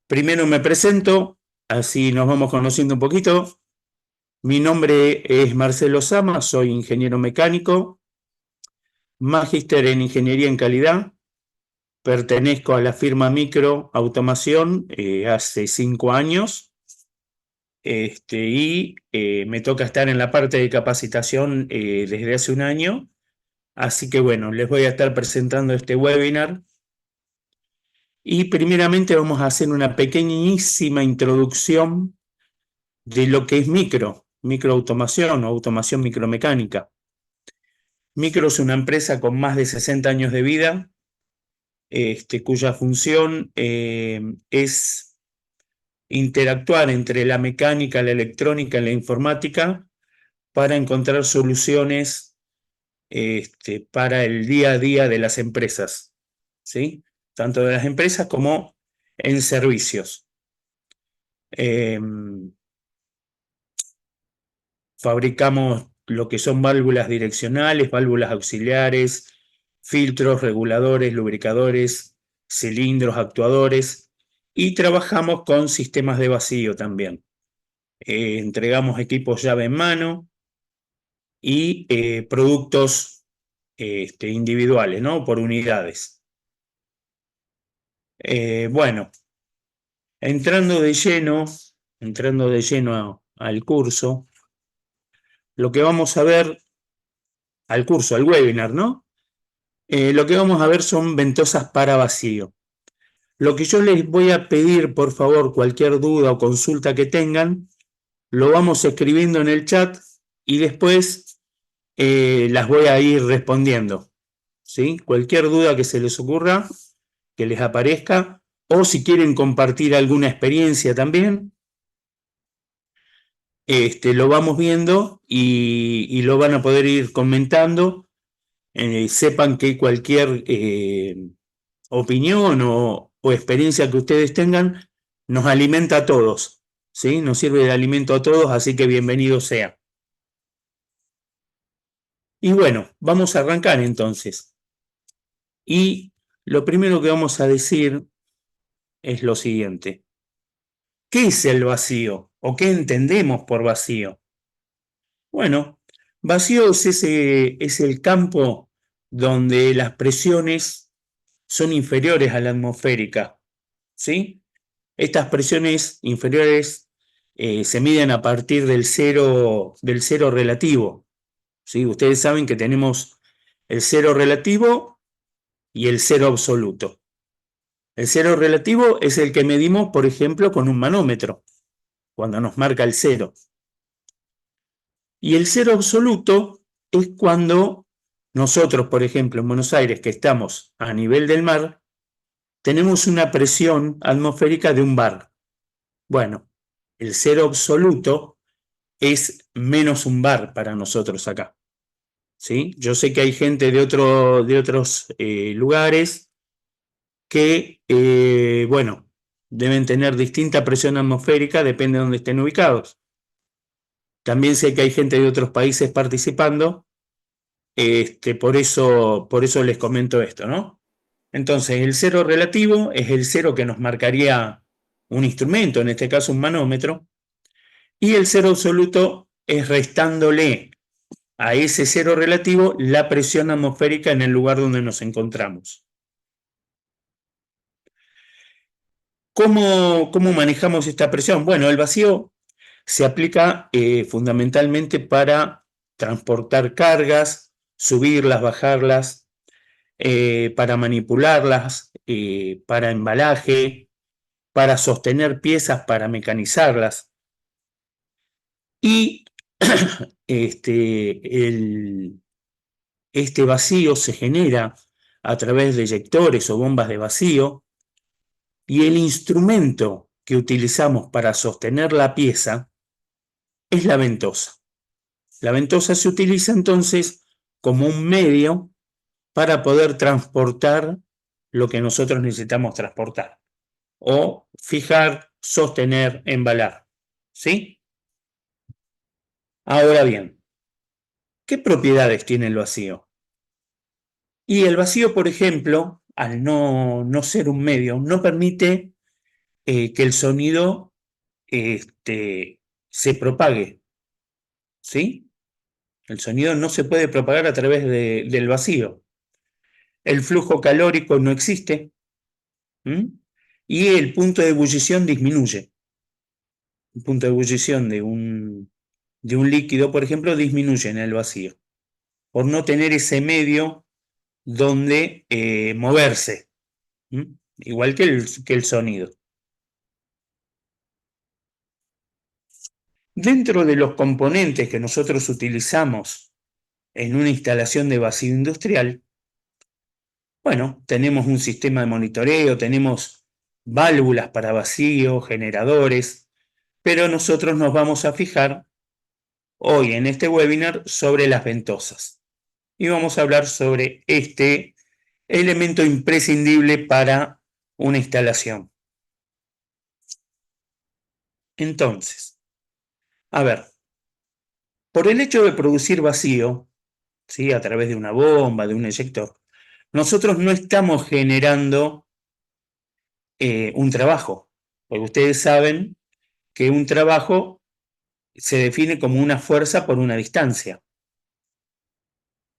Primero me presento, así nos vamos conociendo un poquito. Mi nombre es Marcelo Sama, soy ingeniero mecánico, magíster en ingeniería en calidad. Pertenezco a la firma Micro Automación hace 5 años y me toca estar en la parte de capacitación desde hace un año. Así que bueno, les voy a estar presentando este webinar y primeramente vamos a hacer una pequeñísima introducción de lo que es microautomación o automación micromecánica. Micro es una empresa con más de 60 años de vida, cuya función es interactuar entre la mecánica, la electrónica y la informática para encontrar soluciones para el día a día de las empresas, ¿sí? Tanto de las empresas como en servicios. Eh, Fabricamos lo que son válvulas direccionales, válvulas auxiliares, filtros, reguladores, lubricadores, cilindros, actuadores y trabajamos con sistemas de vacío también. Entregamos equipos llave en mano y productos individuales, ¿no? Por unidades. Bueno, entrando de lleno, al curso, lo que vamos a ver, al curso, al webinar, ¿no? Lo que vamos a ver son ventosas para vacío. Lo que yo les voy a pedir, por favor, cualquier duda o consulta que tengan, lo vamos escribiendo en el chat y después las voy a ir respondiendo. ¿Sí? Cualquier duda que se les ocurra, que les aparezca, o si quieren compartir alguna experiencia también, lo vamos viendo y lo van a poder ir comentando. Sepan que cualquier opinión o experiencia que ustedes tengan nos alimenta a todos, ¿sí? Nos sirve de alimento a todos, así que bienvenido sea. Y bueno, vamos a arrancar entonces. Y lo primero que vamos a decir es lo siguiente. ¿Qué es el vacío? ¿O qué entendemos por vacío? Bueno, vacío es el campo donde las presiones son inferiores a la atmosférica, ¿sí? Estas presiones inferiores se miden a partir del cero relativo, ¿sí? Ustedes saben que tenemos el cero relativo y el cero absoluto. El cero relativo es el que medimos, por ejemplo, con un manómetro, cuando nos marca el cero. Y el cero absoluto es cuando nosotros, por ejemplo, en Buenos Aires, que estamos a nivel del mar, tenemos una presión atmosférica de un bar. Bueno, el cero absoluto es menos un bar para nosotros acá, ¿sí? Yo sé que hay gente de otros lugares que, bueno, deben tener distinta presión atmosférica, depende de dónde estén ubicados. También sé que hay gente de otros países participando, por eso les comento esto, ¿no? Entonces, el cero relativo es el cero que nos marcaría un instrumento, en este caso un manómetro, y el cero absoluto es restándole a ese cero relativo la presión atmosférica en el lugar donde nos encontramos. ¿Cómo manejamos esta presión? Bueno, el vacío se aplica fundamentalmente para transportar cargas, subirlas, bajarlas, para manipularlas, para embalaje, para sostener piezas, para mecanizarlas. Y este vacío se genera a través de eyectores o bombas de vacío y el instrumento que utilizamos para sostener la pieza es la ventosa. La ventosa se utiliza entonces como un medio para poder transportar lo que nosotros necesitamos transportar o fijar, sostener, embalar. ¿Sí? Ahora bien, ¿qué propiedades tiene el vacío? Y el vacío, por ejemplo, al no ser un medio, no permite que el sonido se propague, ¿sí? El sonido no se puede propagar a través del vacío. El flujo calórico no existe, ¿m? Y el punto de ebullición disminuye. El punto de ebullición de un líquido, por ejemplo, disminuye en el vacío, por no tener ese medio donde moverse, ¿m? Igual que el sonido. Dentro de los componentes que nosotros utilizamos en una instalación de vacío industrial, bueno, tenemos un sistema de monitoreo, tenemos válvulas para vacío, generadores, pero nosotros nos vamos a fijar hoy en este webinar sobre las ventosas. Y vamos a hablar sobre este elemento imprescindible para una instalación. Entonces, a ver, por el hecho de producir vacío, ¿sí? A través de una bomba, de un eyector, nosotros no estamos generando un trabajo, porque ustedes saben que un trabajo se define como una fuerza por una distancia.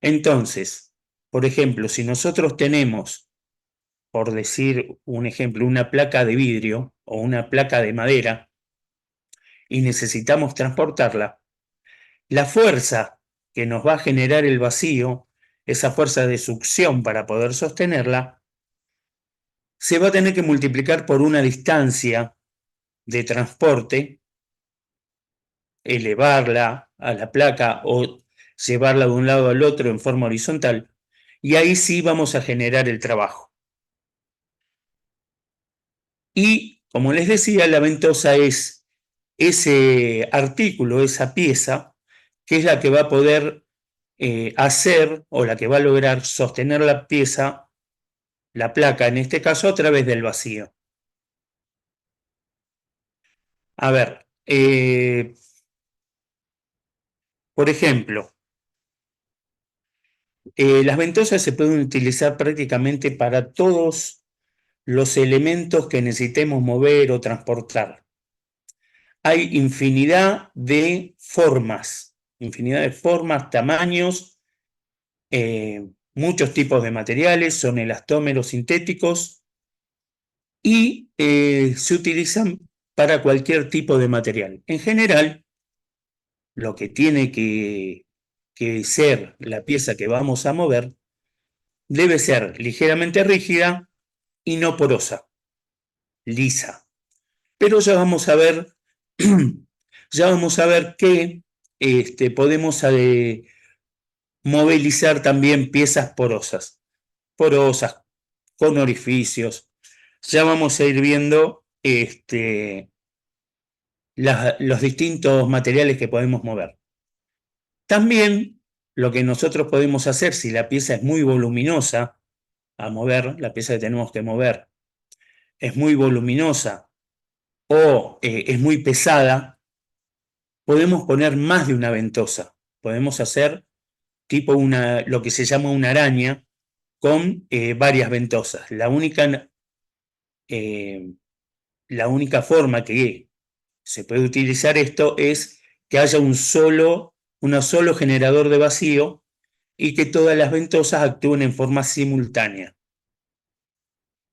Entonces, por ejemplo, si nosotros tenemos, por decir un ejemplo, una placa de vidrio o una placa de madera y necesitamos transportarla, la fuerza que nos va a generar el vacío, esa fuerza de succión para poder sostenerla, se va a tener que multiplicar por una distancia de transporte, elevarla a la placa o llevarla de un lado al otro en forma horizontal, y ahí sí vamos a generar el trabajo. Y, como les decía, la ventosa es ese artículo, esa pieza, que es la que va a poder hacer o la que va a lograr sostener la pieza, la placa en este caso, a través del vacío. A ver, por ejemplo, las ventosas se pueden utilizar prácticamente para todos los elementos que necesitemos mover o transportar. Hay infinidad de formas, tamaños, muchos tipos de materiales, son elastómeros sintéticos y se utilizan para cualquier tipo de material. En general, lo que tiene que ser la pieza que vamos a mover debe ser ligeramente rígida y no porosa, lisa. Pero ya vamos a ver, ya vamos a ver que podemos movilizar también piezas porosas, con orificios. Ya vamos a ir viendo los distintos materiales que podemos mover. También lo que nosotros podemos hacer si la pieza es muy voluminosa a mover, la pieza que tenemos que mover es muy voluminosa o es muy pesada, podemos poner más de una ventosa. Podemos hacer tipo lo que se llama una araña con varias ventosas. Eh, la única forma que se puede utilizar esto es que haya un solo generador de vacío y que todas las ventosas actúen en forma simultánea.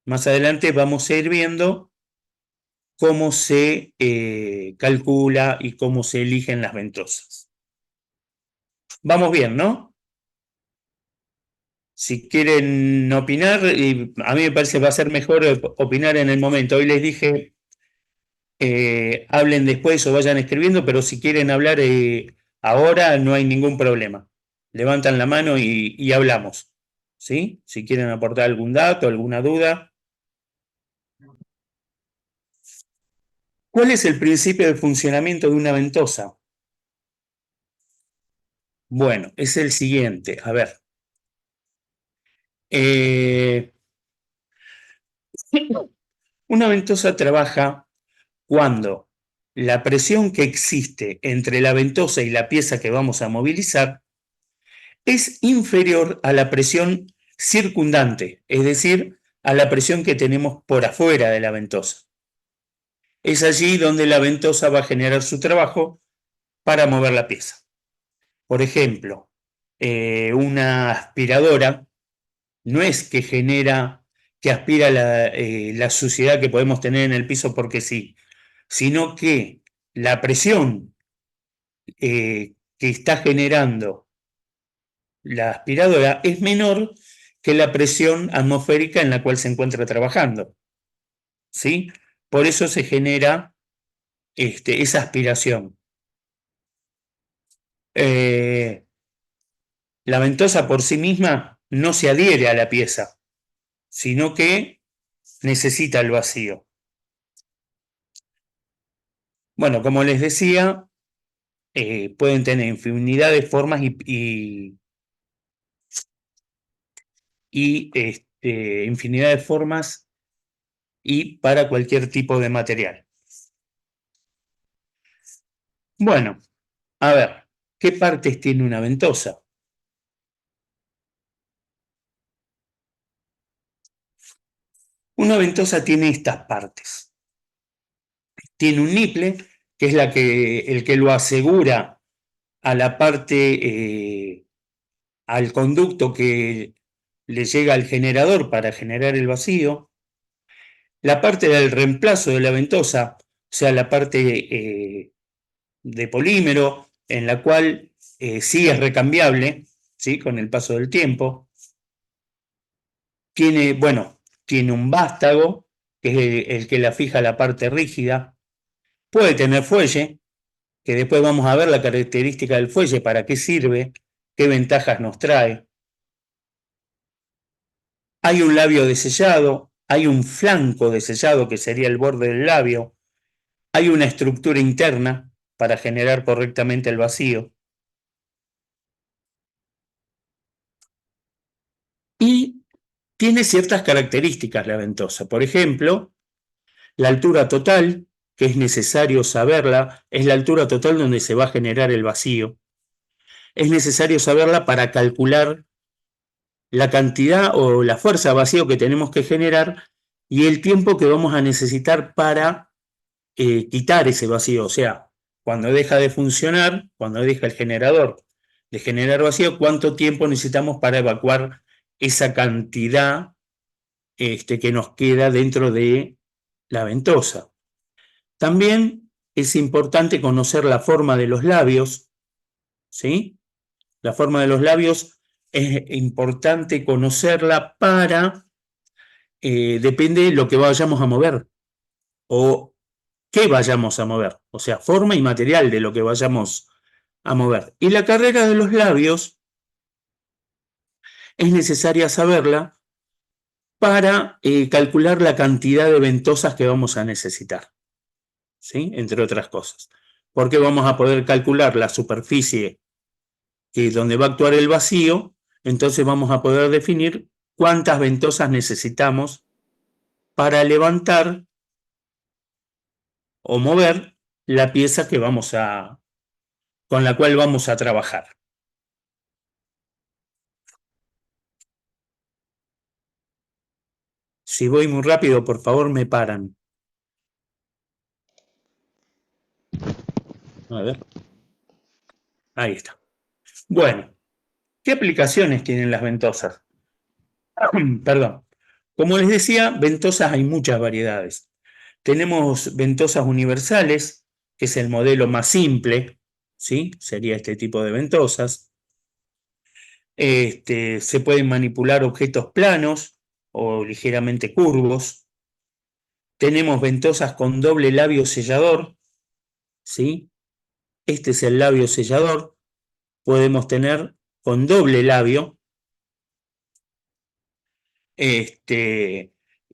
Más adelante vamos a ir viendo cómo se calcula y cómo se eligen las ventosas. Vamos bien, ¿no? Si quieren opinar, y a mí me parece que va a ser mejor opinar en el momento. Hoy les dije, hablen después o vayan escribiendo, pero si quieren hablar ahora no hay ningún problema. Levantan la mano y hablamos, ¿sí? Si quieren aportar algún dato, alguna duda. ¿Cuál es el principio de funcionamiento de una ventosa? Bueno, es el siguiente. A ver. Una ventosa trabaja cuando la presión que existe entre la ventosa y la pieza que vamos a movilizar es inferior a la presión circundante, es decir, a la presión que tenemos por afuera de la ventosa. es allí donde la ventosa va a generar su trabajo para mover la pieza. Por ejemplo, una aspiradora no es que genera, que aspira la suciedad que podemos tener en el piso porque sí, sino que la presión que está generando la aspiradora es menor que la presión atmosférica en la cual se encuentra trabajando, ¿sí? Por eso se genera esa aspiración. Eh, la ventosa por sí misma no se adhiere a la pieza, sino que necesita el vacío. Bueno, como les decía, pueden tener infinidad de formas infinidad de formas y para cualquier tipo de material. Bueno, a ver, ¿qué partes tiene una ventosa? Una ventosa tiene estas partes. Tiene un niple, que es el que lo asegura a la parte, al conducto que le llega al generador para generar el vacío. La parte del reemplazo de la ventosa, o sea, la parte de polímero, en la cual sí es recambiable, ¿sí? Con el paso del tiempo. Tiene un vástago, que es el que la fija a la parte rígida. Puede tener fuelle, que después vamos a ver la característica del fuelle, para qué sirve, qué ventajas nos trae. Hay un labio de sellado, hay un flanco de sellado, que sería el borde del labio. Hay una estructura interna para generar correctamente el vacío. Y tiene ciertas características la ventosa. Por ejemplo, la altura total, que es necesario saberla, es la altura total donde se va a generar el vacío. Es necesario saberla para calcular la cantidad o la fuerza de vacío que tenemos que generar y el tiempo que vamos a necesitar para quitar ese vacío. O sea, cuando deja de funcionar, cuando deja el generador de generar vacío, cuánto tiempo necesitamos para evacuar esa cantidad que nos queda dentro de la ventosa. También es importante conocer la forma de los labios, ¿sí? La forma de los labios es importante conocerla para, depende de lo que vayamos a mover o qué vayamos a mover, o sea, forma y material de lo que vayamos a mover. Y la carrera de los labios es necesaria saberla para calcular la cantidad de ventosas que vamos a necesitar, ¿sí? Entre otras cosas. Porque vamos a poder calcular la superficie donde va a actuar el vacío, entonces vamos a poder definir cuántas ventosas necesitamos para levantar o mover la pieza con la cual vamos a trabajar. Si voy muy rápido, por favor, me paran. A ver. Ahí está. Bueno, ¿qué aplicaciones tienen las ventosas? Perdón. Como les decía, ventosas hay muchas variedades. Tenemos ventosas universales, que es el modelo más simple, ¿sí? Sería este tipo de ventosas. Se pueden manipular objetos planos o ligeramente curvos. Tenemos ventosas con doble labio sellador, ¿sí? Este es el labio sellador. Podemos tener con doble labio,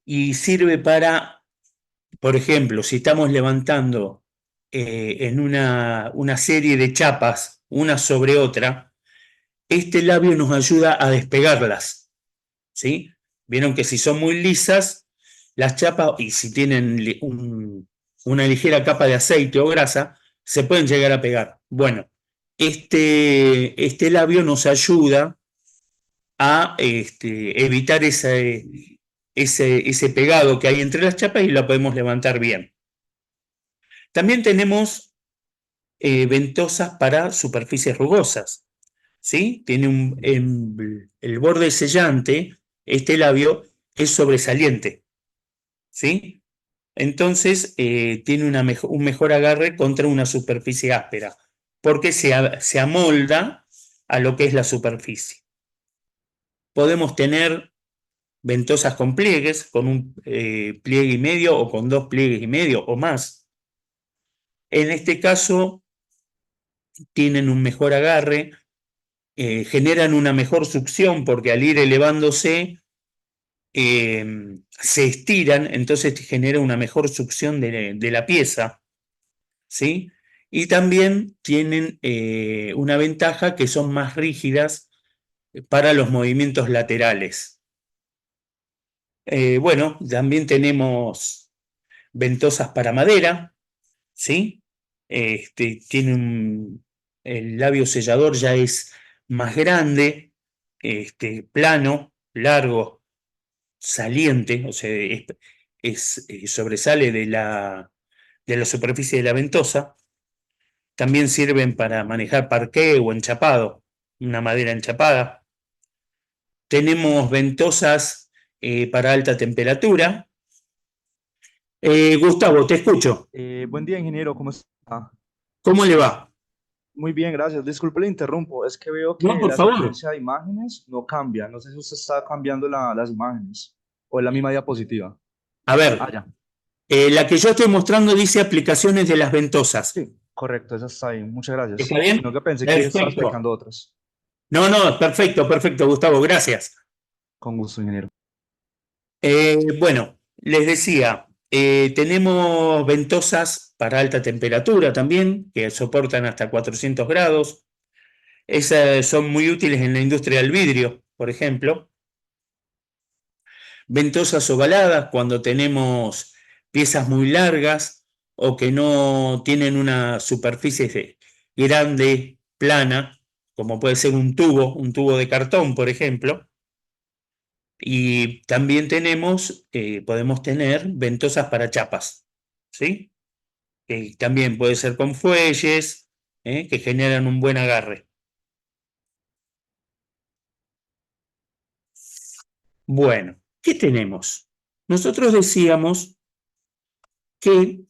y sirve para, por ejemplo, si estamos levantando en una serie de chapas, una sobre otra, este labio nos ayuda a despegarlas, ¿sí? Vieron que si son muy lisas, las chapas, y si tienen una ligera capa de aceite o grasa, se pueden llegar a pegar. Bueno, este labio nos ayuda a evitar ese pegado que hay entre las chapas y la podemos levantar bien. También tenemos ventosas para superficies rugosas, ¿sí? Tiene el borde sellante, este labio es sobresaliente, ¿sí? Entonces tiene un mejor agarre contra una superficie áspera, porque se amolda a lo que es la superficie. Podemos tener ventosas con pliegues, con un pliegue y medio o con dos pliegues y medio o más. En este caso tienen un mejor agarre, generan una mejor succión porque al ir elevándose se estiran, entonces genera una mejor succión de la pieza, ¿sí? Y también tienen una ventaja que son más rígidas para los movimientos laterales. Bueno, también tenemos ventosas para madera, ¿sí? El labio sellador ya es más grande, plano, largo, saliente, o sea, sobresale de la superficie de la ventosa. También sirven para manejar parqué o enchapado, una madera enchapada. Tenemos ventosas para alta temperatura. Gustavo, te escucho. Buen día, ingeniero, ¿cómo está? ¿Cómo le va? Muy bien, gracias. Disculpe, le interrumpo. Es que veo No, que por la favor. secuencia de imágenes no cambia. No sé si usted está cambiando las imágenes o es la misma diapositiva. A Ah, ver, ya. la que yo estoy mostrando dice aplicaciones de las ventosas. Sí, correcto, esa está ahí. Muchas ¿Está gracias. Sino bien? que pensé que estaba Perfecto. explicando otras. No, no, perfecto, perfecto, Gustavo, gracias. Con gusto, ingeniero. Bueno, les decía, tenemos ventosas para alta temperatura también, que soportan hasta 400 grados. Esas son muy útiles en la industria del vidrio, por ejemplo. Ventosas ovaladas cuando tenemos piezas muy largas o que no tienen una superficie grande, plana, como puede ser un tubo de cartón, por ejemplo. Y también podemos tener ventosas para chapas, ¿sí? Que también puede ser con fuelles, que generan un buen agarre. Bueno, ¿qué tenemos? Nosotros decíamos que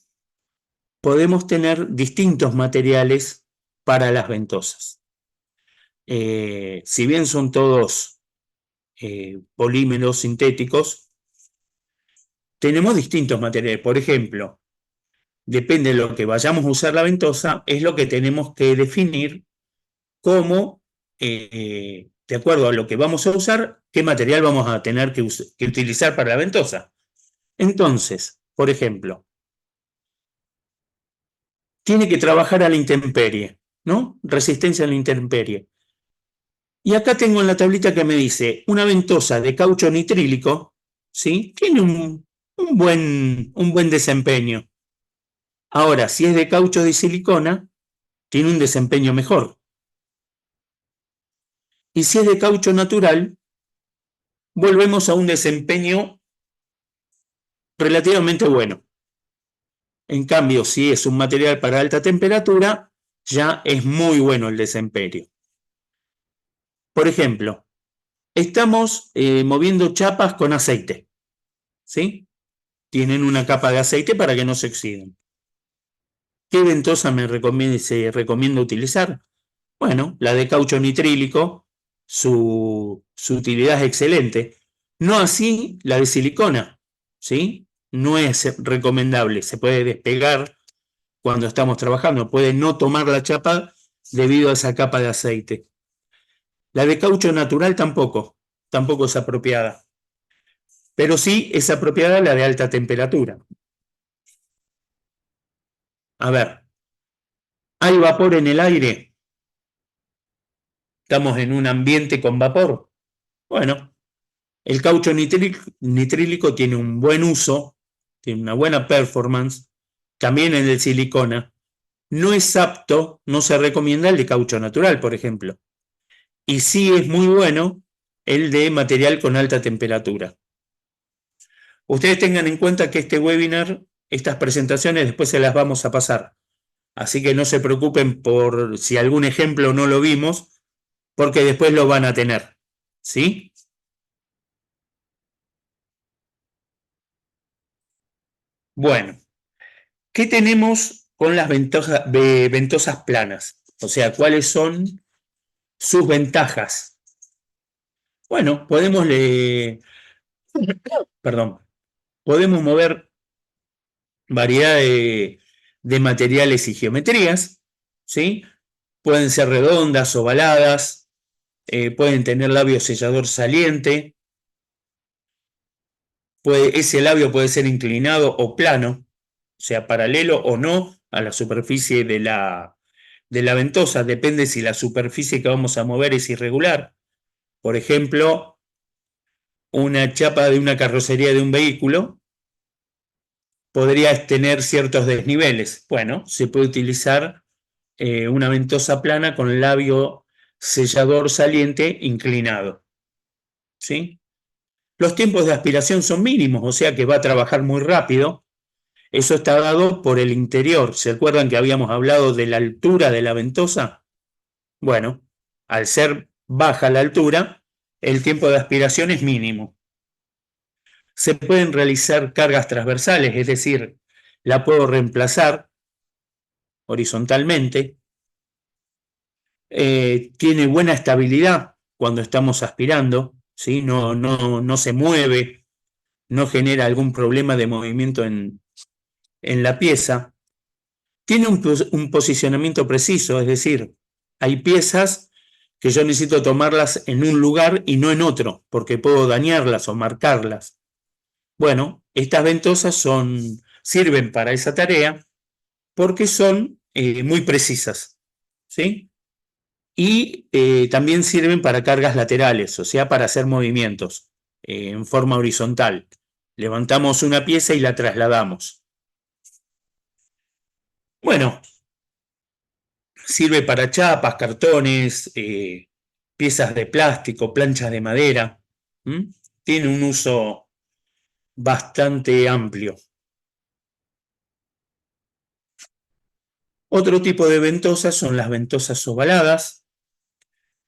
podemos tener distintos materiales para las ventosas. Si bien son todos polímeros sintéticos, tenemos distintos materiales. Por ejemplo, depende de lo que vayamos a usar la ventosa, es lo que tenemos que definir cómo, de acuerdo a lo que vamos a usar, qué material vamos a tener que utilizar para la ventosa. Entonces, por ejemplo, tiene que trabajar a la intemperie, ¿no? Resistencia a la intemperie. Y acá tengo en la tablita que me dice, una ventosa de caucho nitrílico, ¿sí? Tiene un buen desempeño. Ahora, si es de caucho de silicona, tiene un desempeño mejor. Y si es de caucho natural, volvemos a un desempeño relativamente bueno. En cambio, si es un material para alta temperatura, ya es muy bueno el desempeño. Por ejemplo, estamos moviendo chapas con aceite, ¿sí? Tienen una capa de aceite para que no se oxiden. ¿Qué ventosa se recomienda utilizar? Bueno, la de caucho nitrílico, su utilidad es excelente. No así la de silicona, ¿sí? No es recomendable, se puede despegar cuando estamos trabajando, puede no tomar la chapa debido a esa capa de aceite. La de caucho natural tampoco es apropiada, pero sí es apropiada la de alta temperatura. A ver, ¿hay vapor en el aire? ¿Estamos en un ambiente con vapor? Bueno, el caucho nitrílico tiene un buen uso, tiene una buena performance, también el de silicona. No es apto, no se recomienda el de caucho natural, por ejemplo. Y sí es muy bueno el de material con alta temperatura. Ustedes tengan en cuenta que este webinar Estas presentaciones después se las vamos a pasar. Así que no se preocupen por si algún ejemplo no lo vimos, porque después lo van a tener. ¿Sí? Bueno, ¿qué tenemos con las ventosas planas? O sea, ¿cuáles son sus ventajas? Bueno, perdón, podemos mover variedad de materiales y geometrías, ¿sí? Pueden ser redondas, ovaladas, pueden tener labio sellador saliente, ese labio puede ser inclinado o plano, o sea, paralelo o no a la superficie de la ventosa, depende si la superficie que vamos a mover es irregular. Por ejemplo, una chapa de una carrocería de un vehículo podría tener ciertos desniveles. Bueno, se puede utilizar una ventosa plana con labio sellador saliente inclinado. ¿Sí? Los tiempos de aspiración son mínimos, o sea que va a trabajar muy rápido. Eso está dado por el interior. ¿Se acuerdan que habíamos hablado de la altura de la ventosa? Bueno, al ser baja la altura, el tiempo de aspiración es mínimo. Se pueden realizar cargas transversales, es decir, la puedo reemplazar horizontalmente. Tiene buena estabilidad cuando estamos aspirando, ¿sí? No se mueve, no genera algún problema de movimiento en la pieza. Tiene un posicionamiento preciso, es decir, hay piezas que yo necesito tomarlas en un lugar y no en otro, porque puedo dañarlas o marcarlas. Bueno, estas ventosas sirven para esa tarea porque son muy precisas, ¿sí? Y también sirven para cargas laterales, o sea, para hacer movimientos en forma horizontal. Levantamos una pieza y la trasladamos. Bueno, sirve para chapas, cartones, piezas de plástico, planchas de madera. ¿Mm? Tiene un uso bastante amplio. Otro tipo de ventosas son las ventosas ovaladas,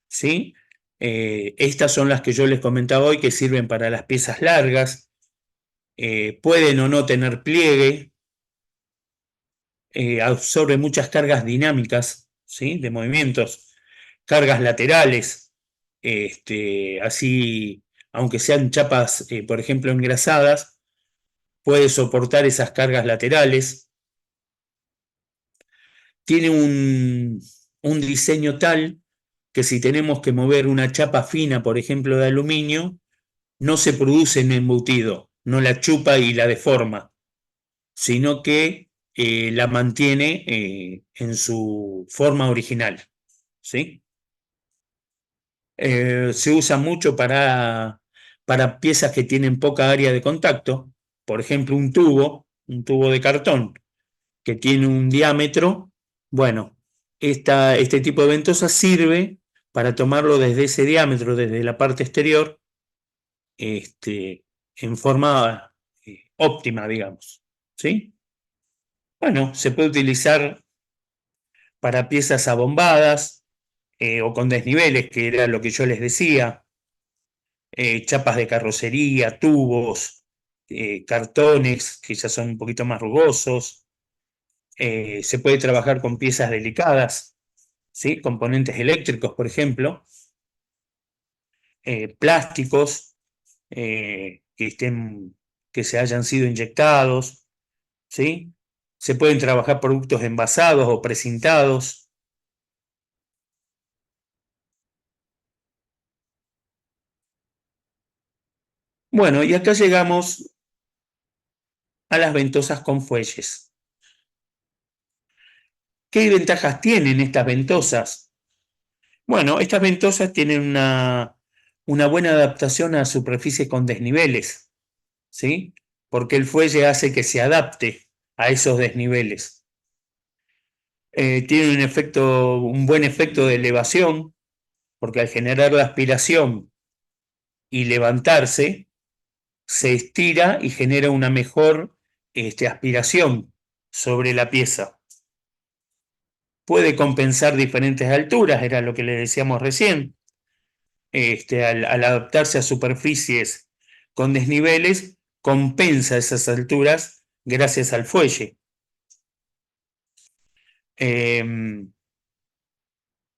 ¿sí? Estas son las que yo les comentaba hoy que sirven para las piezas largas. Pueden o no tener pliegue, absorbe muchas cargas dinámicas, ¿sí? De movimientos, cargas laterales, así, aunque sean chapas, por ejemplo, engrasadas, puede soportar esas cargas laterales. Tiene un diseño tal que si tenemos que mover una chapa fina, por ejemplo, de aluminio, no se produce un embutido, no la chupa y la deforma, sino que la mantiene en su forma original. ¿Sí? Se usa mucho para piezas que tienen poca área de contacto, por ejemplo, un tubo de cartón que tiene un diámetro. Bueno, este tipo de ventosa sirve para tomarlo desde ese diámetro, desde la parte exterior, en forma óptima, digamos. ¿Sí? Bueno, se puede utilizar para piezas abombadas o con desniveles, que era lo que yo les decía, chapas de carrocería, tubos, cartones, que ya son un poquito más rugosos. Se puede trabajar con piezas delicadas, ¿sí? Componentes eléctricos, por ejemplo, plásticos que se hayan sido inyectados, ¿sí? Se pueden trabajar productos envasados o precintados. Bueno, y acá llegamos a las ventosas con fuelles. ¿Qué ventajas tienen estas ventosas? Bueno, estas ventosas tienen una buena adaptación a superficies con desniveles, ¿sí? Porque el fuelle hace que se adapte a esos desniveles. Tiene un buen efecto de elevación, porque al generar la aspiración y levantarse, se estira y genera una mejor aspiración sobre la pieza. Puede compensar diferentes alturas, era lo que le decíamos recién. Al adaptarse a superficies con desniveles, compensa esas alturas gracias al fuelle.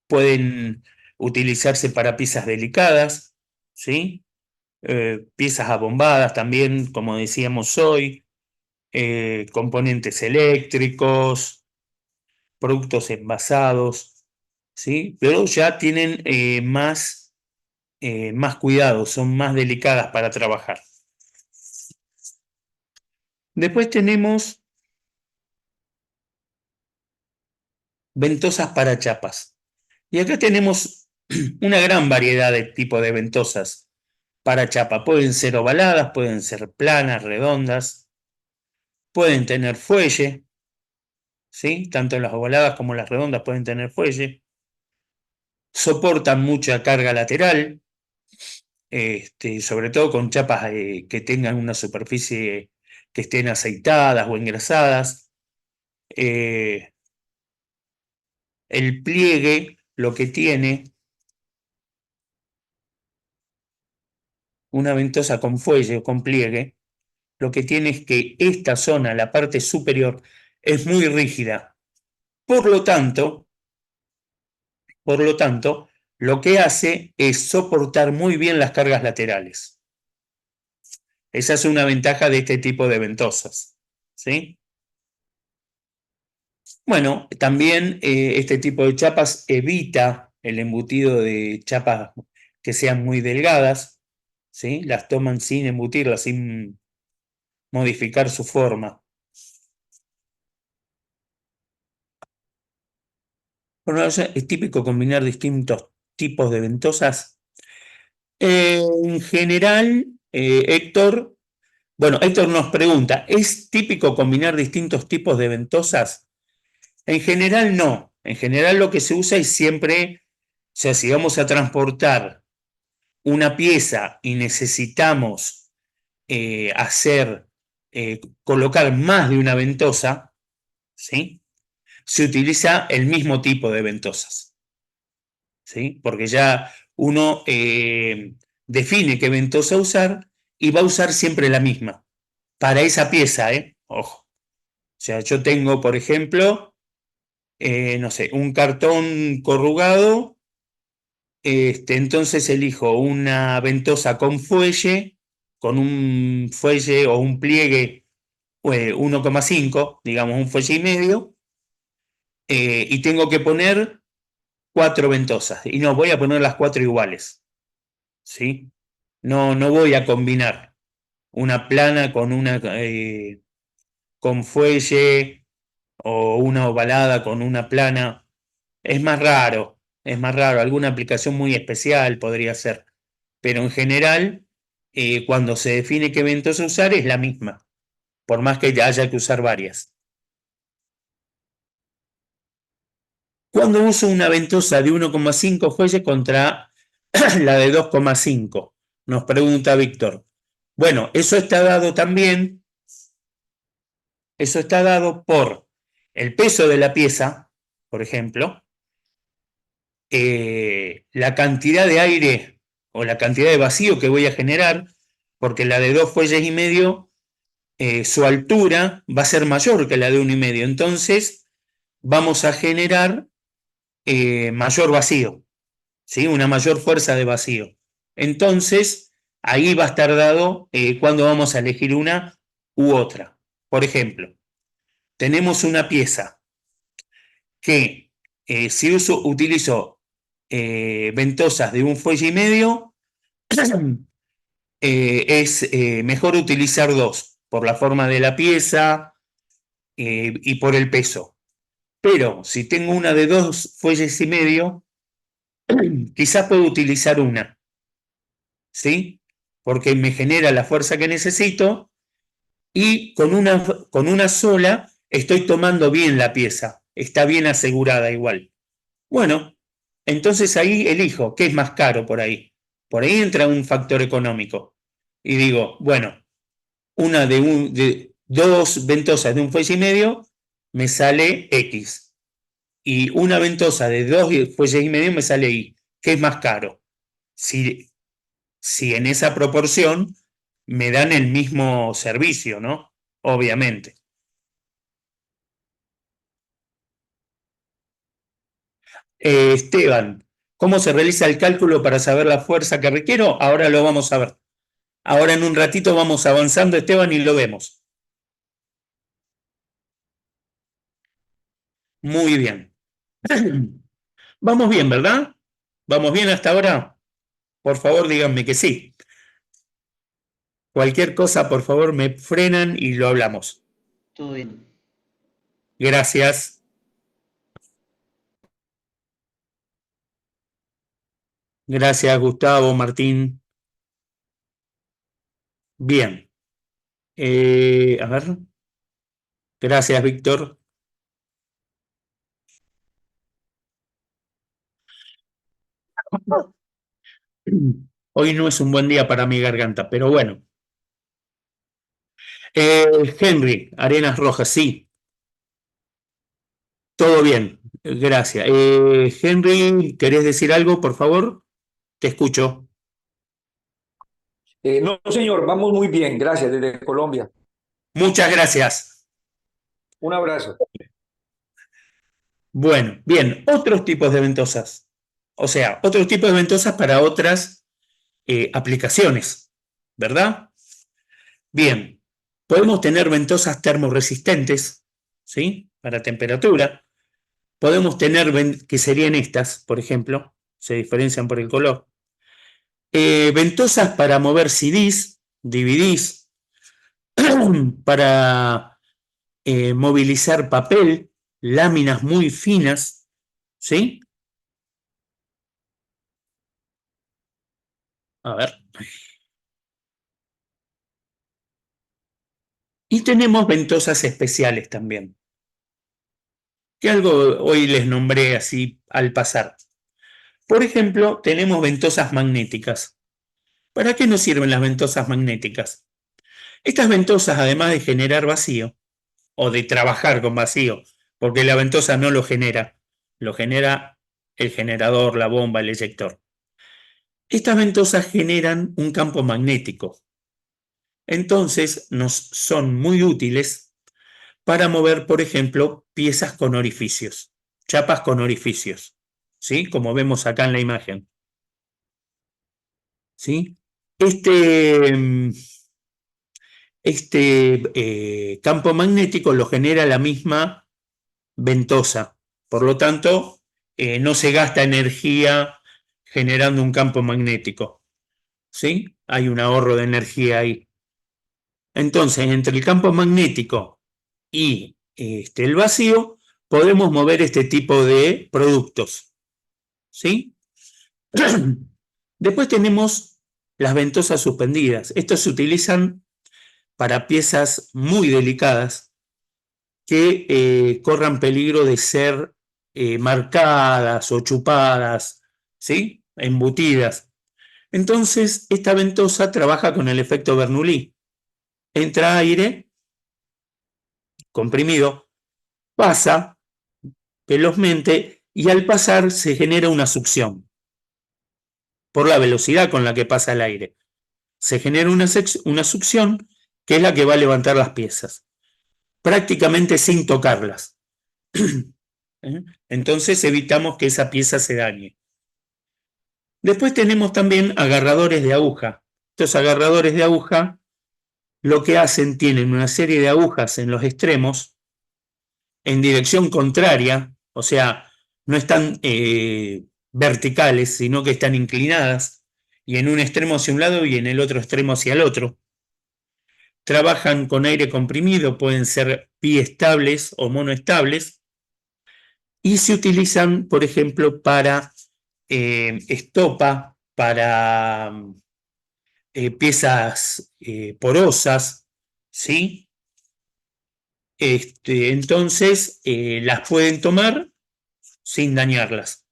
Pueden utilizarse para piezas delicadas, ¿sí? Piezas abombadas también, como decíamos hoy, componentes eléctricos, productos envasados, ¿sí? Pero ya tienen más cuidado, son más delicadas para trabajar. Después tenemos ventosas para chapas. Y acá tenemos una gran variedad de tipos de ventosas para chapa. Pueden ser ovaladas, pueden ser planas, redondas, pueden tener fuelle, ¿sí? Tanto las ovaladas como las redondas pueden tener fuelle. Soportan mucha carga lateral, sobre todo con chapas que tengan una superficie que estén aceitadas o engrasadas. El pliegue lo que tiene, una ventosa con fuelle o con pliegue, lo que tiene es que esta zona, la parte superior, es muy rígida. Por lo tanto, lo que hace es soportar muy bien las cargas laterales. Esa es una ventaja de este tipo de ventosas, ¿sí? Bueno, también este tipo de chapas evita el embutido de chapas que sean muy delgadas, ¿sí? Las toman sin embutirlas, sin modificar su forma. Bueno, es típico combinar distintos tipos de ventosas. En general, Héctor nos pregunta, ¿es típico combinar distintos tipos de ventosas? En general no. En general lo que se usa es siempre, o sea, si vamos a transportar una pieza y necesitamos colocar más de una ventosa, ¿sí? Se utiliza el mismo tipo de ventosas, ¿sí? Porque ya uno define qué ventosa usar y va a usar siempre la misma para esa pieza, ¿eh? Ojo. O sea, yo tengo, por ejemplo, no sé, un cartón corrugado, entonces elijo una ventosa con fuelle, con un fuelle o un pliegue 1,5, digamos un fuelle y medio, y tengo que poner 4 ventosas, y no, voy a poner las 4 iguales, ¿sí? No, no voy a combinar una plana con fuelle o una ovalada con una plana. Es más raro, alguna aplicación muy especial podría ser, pero en general, cuando se define qué ventosa usar es la misma, por más que haya que usar varias. Cuando uso una ventosa de 1,5 fuelle contra la de 2,5, nos pregunta Víctor. Bueno, eso está dado por el peso de la pieza, por ejemplo, la cantidad de aire o la cantidad de vacío que voy a generar, porque la de 2,5 fuelles, su altura va a ser mayor que la de 1,5, entonces vamos a generar mayor vacío, ¿sí? Una mayor fuerza de vacío. Entonces, ahí va a estar dado cuando vamos a elegir una u otra. Por ejemplo, tenemos una pieza que si utilizo ventosas de un fuelle y medio, es mejor utilizar dos, por la forma de la pieza y por el peso. Pero si tengo una de 2,5 fuelles, quizás puedo utilizar una, ¿sí? Porque me genera la fuerza que necesito y con una sola estoy tomando bien la pieza, está bien asegurada igual. Bueno, entonces ahí elijo qué es más caro por ahí. Por ahí entra un factor económico. Y digo, bueno, una 2 ventosas de un fuelle y medio me sale X. Y una ventosa de 2 fuelles y medio me sale Y. ¿Qué es más caro? Si en esa proporción me dan el mismo servicio, ¿no? Obviamente. Esteban, ¿cómo se realiza el cálculo para saber la fuerza que requiero? Ahora lo vamos a ver. Ahora en un ratito vamos avanzando, Esteban, y lo vemos. Muy bien. Vamos bien, ¿verdad? ¿Vamos bien hasta ahora? Por favor, díganme que sí. Cualquier cosa, por favor, me frenan y lo hablamos. Todo bien. Gracias. Gracias, Gustavo, Martín. Bien. A ver. Gracias, Víctor. Hoy no es un buen día para mi garganta, pero bueno. Henry, Arenas Rojas, sí, todo bien, gracias. Henry, ¿querés decir algo, por favor? Te escucho. No, señor, vamos muy bien, gracias, desde Colombia. Muchas gracias. Un abrazo. Bueno, bien, otros tipos de ventosas. O sea, otros tipos de ventosas para otras aplicaciones, ¿verdad? Bien, podemos tener ventosas termorresistentes, ¿sí? Para temperatura. Podemos tener, que serían estas, por ejemplo, se diferencian por el color. Ventosas para mover CDs, DVDs, para movilizar papel, láminas muy finas, ¿sí? A ver. Y tenemos ventosas especiales también, que algo hoy les nombré así al pasar. Por ejemplo, tenemos ventosas magnéticas. ¿Para qué nos sirven las ventosas magnéticas? Estas ventosas, además de generar vacío, o de trabajar con vacío, porque la ventosa no lo genera el generador, la bomba, el eyector. Estas ventosas generan un campo magnético, entonces nos son muy útiles para mover, por ejemplo, piezas con orificios, chapas con orificios, ¿sí? Como vemos acá en la imagen, ¿sí? Este campo magnético lo genera la misma ventosa. Por lo tanto, no se gasta energía generando un campo magnético. ¿Sí? Hay un ahorro de energía ahí. Entonces, entre el campo magnético y el vacío, podemos mover este tipo de productos. ¿Sí? Después tenemos las ventosas suspendidas. Estos se utilizan para piezas muy delicadas que corran peligro de ser marcadas o chupadas, ¿sí? Embutidas. Entonces, esta ventosa trabaja con el efecto Bernoulli. Entra aire comprimido, pasa velozmente y al pasar se genera una succión por la velocidad con la que pasa el aire. Se genera una succión que es la que va a levantar las piezas, prácticamente sin tocarlas. Entonces evitamos que esa pieza se dañe. Después tenemos también agarradores de aguja. Estos agarradores de aguja lo que hacen, tienen una serie de agujas en los extremos en dirección contraria, o sea, no están verticales, sino que están inclinadas, y en un extremo hacia un lado y en el otro extremo hacia el otro. Trabajan con aire comprimido, pueden ser biestables o monoestables, y se utilizan, por ejemplo, para estopa, para piezas porosas, ¿sí? Entonces, las pueden tomar sin dañarlas.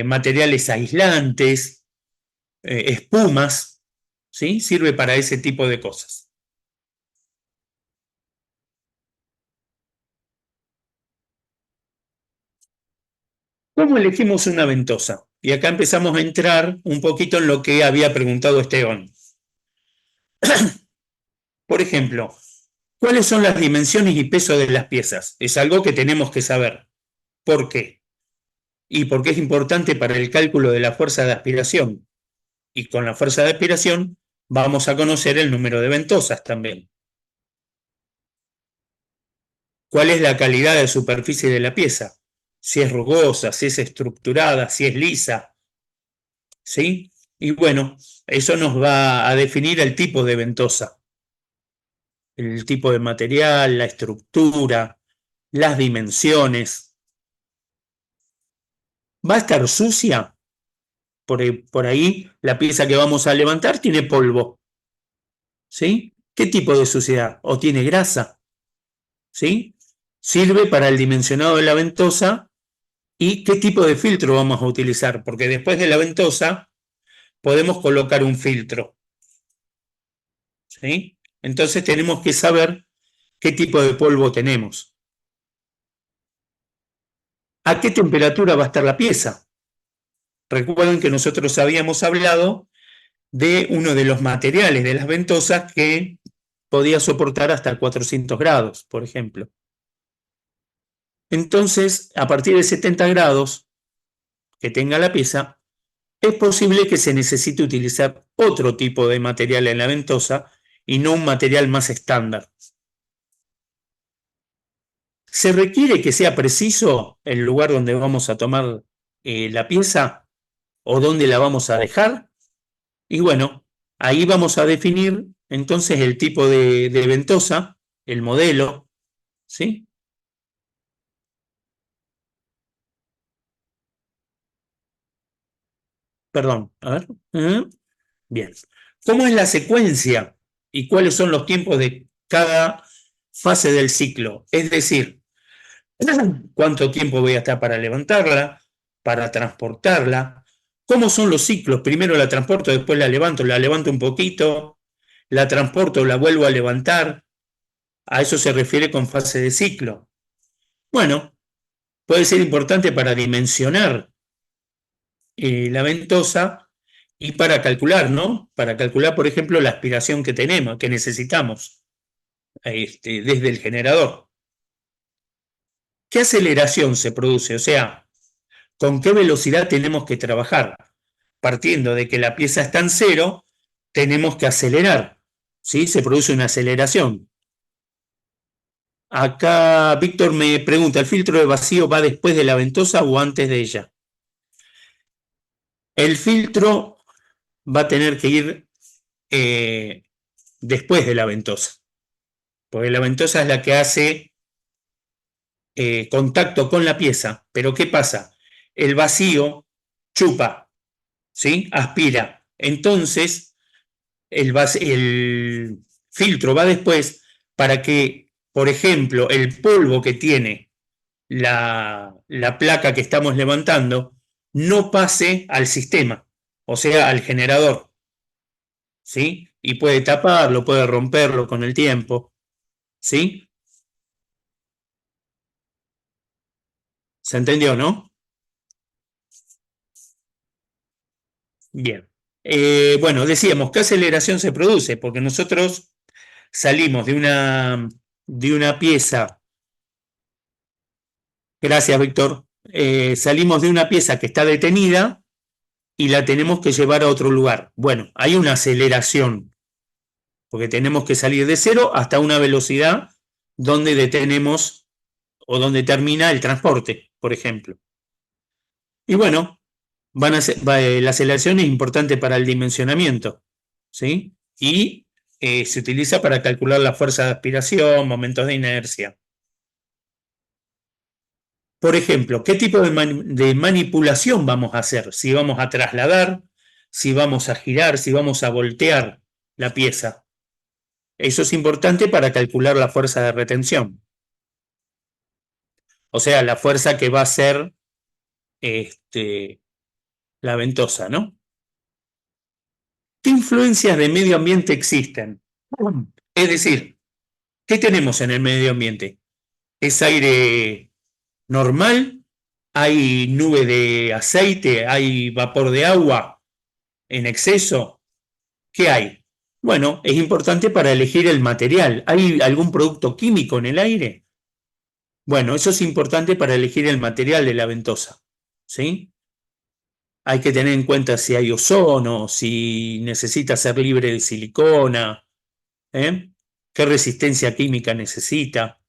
Materiales aislantes, espumas, ¿sí? Sirve para ese tipo de cosas. ¿Cómo elegimos una ventosa? Y acá empezamos a entrar un poquito en lo que había preguntado Esteban. Por ejemplo, ¿cuáles son las dimensiones y peso de las piezas? Es algo que tenemos que saber. ¿Por qué? Y porque es importante para el cálculo de la fuerza de aspiración. Y con la fuerza de aspiración vamos a conocer el número de ventosas también. ¿Cuál es la calidad de superficie de la pieza? Si es rugosa, si es estructurada, si es lisa. ¿Sí? Y bueno, eso nos va a definir el tipo de ventosa, el tipo de material, la estructura, las dimensiones. ¿Va a estar sucia? Por ahí la pieza que vamos a levantar tiene polvo. ¿Sí? ¿Qué tipo de suciedad? ¿O tiene grasa? ¿Sí? Sirve para el dimensionado de la ventosa y qué tipo de filtro vamos a utilizar, porque después de la ventosa podemos colocar un filtro. ¿Sí? Entonces tenemos que saber qué tipo de polvo tenemos. ¿A qué temperatura va a estar la pieza? Recuerden que nosotros habíamos hablado de uno de los materiales de las ventosas que podía soportar hasta 400 grados, por ejemplo. Entonces, a partir de 70 grados que tenga la pieza, es posible que se necesite utilizar otro tipo de material en la ventosa y no un material más estándar. ¿Se requiere que sea preciso el lugar donde vamos a tomar la pieza o dónde la vamos a dejar? Y bueno, ahí vamos a definir entonces el tipo de ventosa, el modelo, ¿sí? Perdón, a ver. Bien. ¿Cómo es la secuencia y cuáles son los tiempos de cada fase del ciclo? Es decir, ¿cuánto tiempo voy a estar para levantarla, para transportarla? ¿Cómo son los ciclos? Primero la transporto, después la levanto un poquito, la transporto, la vuelvo a levantar. A eso se refiere con fase de ciclo. Bueno, puede ser importante para dimensionar la ventosa y para calcular, ¿no? Para calcular, por ejemplo, la aspiración que tenemos, que necesitamos desde el generador. ¿Qué aceleración se produce? O sea, ¿con qué velocidad tenemos que trabajar? Partiendo de que la pieza está en cero, tenemos que acelerar, ¿sí? Se produce una aceleración. Acá Víctor me pregunta, ¿el filtro de vacío va después de la ventosa o antes de ella? El filtro va a tener que ir eh, después de la ventosa, porque la ventosa es la que hace contacto con la pieza, pero ¿qué pasa? El vacío chupa, ¿sí? Aspira. Entonces, el filtro va después para que, por ejemplo, el polvo que tiene la placa que estamos levantando no pase al sistema, o sea, al generador, ¿sí? Y puede taparlo, puede romperlo con el tiempo, ¿sí? ¿Se entendió, no? Bien. Bueno, decíamos, ¿qué aceleración se produce? Porque nosotros salimos de una pieza, gracias Víctor, salimos de una pieza que está detenida y la tenemos que llevar a otro lugar. Bueno, hay una aceleración, porque tenemos que salir de cero hasta una velocidad donde detenemos o donde termina el transporte, por ejemplo. Y bueno, la aceleración es importante para el dimensionamiento, ¿sí? Y se utiliza para calcular la fuerza de aspiración, momentos de inercia. Por ejemplo, ¿qué tipo de manipulación vamos a hacer? Si vamos a trasladar, si vamos a girar, si vamos a voltear la pieza. Eso es importante para calcular la fuerza de retención. O sea, la fuerza que va a ser la ventosa, ¿no? ¿Qué influencias de medio ambiente existen? Es decir, ¿qué tenemos en el medio ambiente? ¿Es aire normal, ¿Hay nube de aceite? ¿Hay vapor de agua en exceso? ¿Qué hay? Bueno, es importante para elegir el material. ¿Hay algún producto químico en el aire? Bueno, eso es importante para elegir el material de la ventosa, ¿sí? Hay que tener en cuenta si hay ozono, si necesita ser libre de silicona, ¿eh? ¿Qué resistencia química necesita?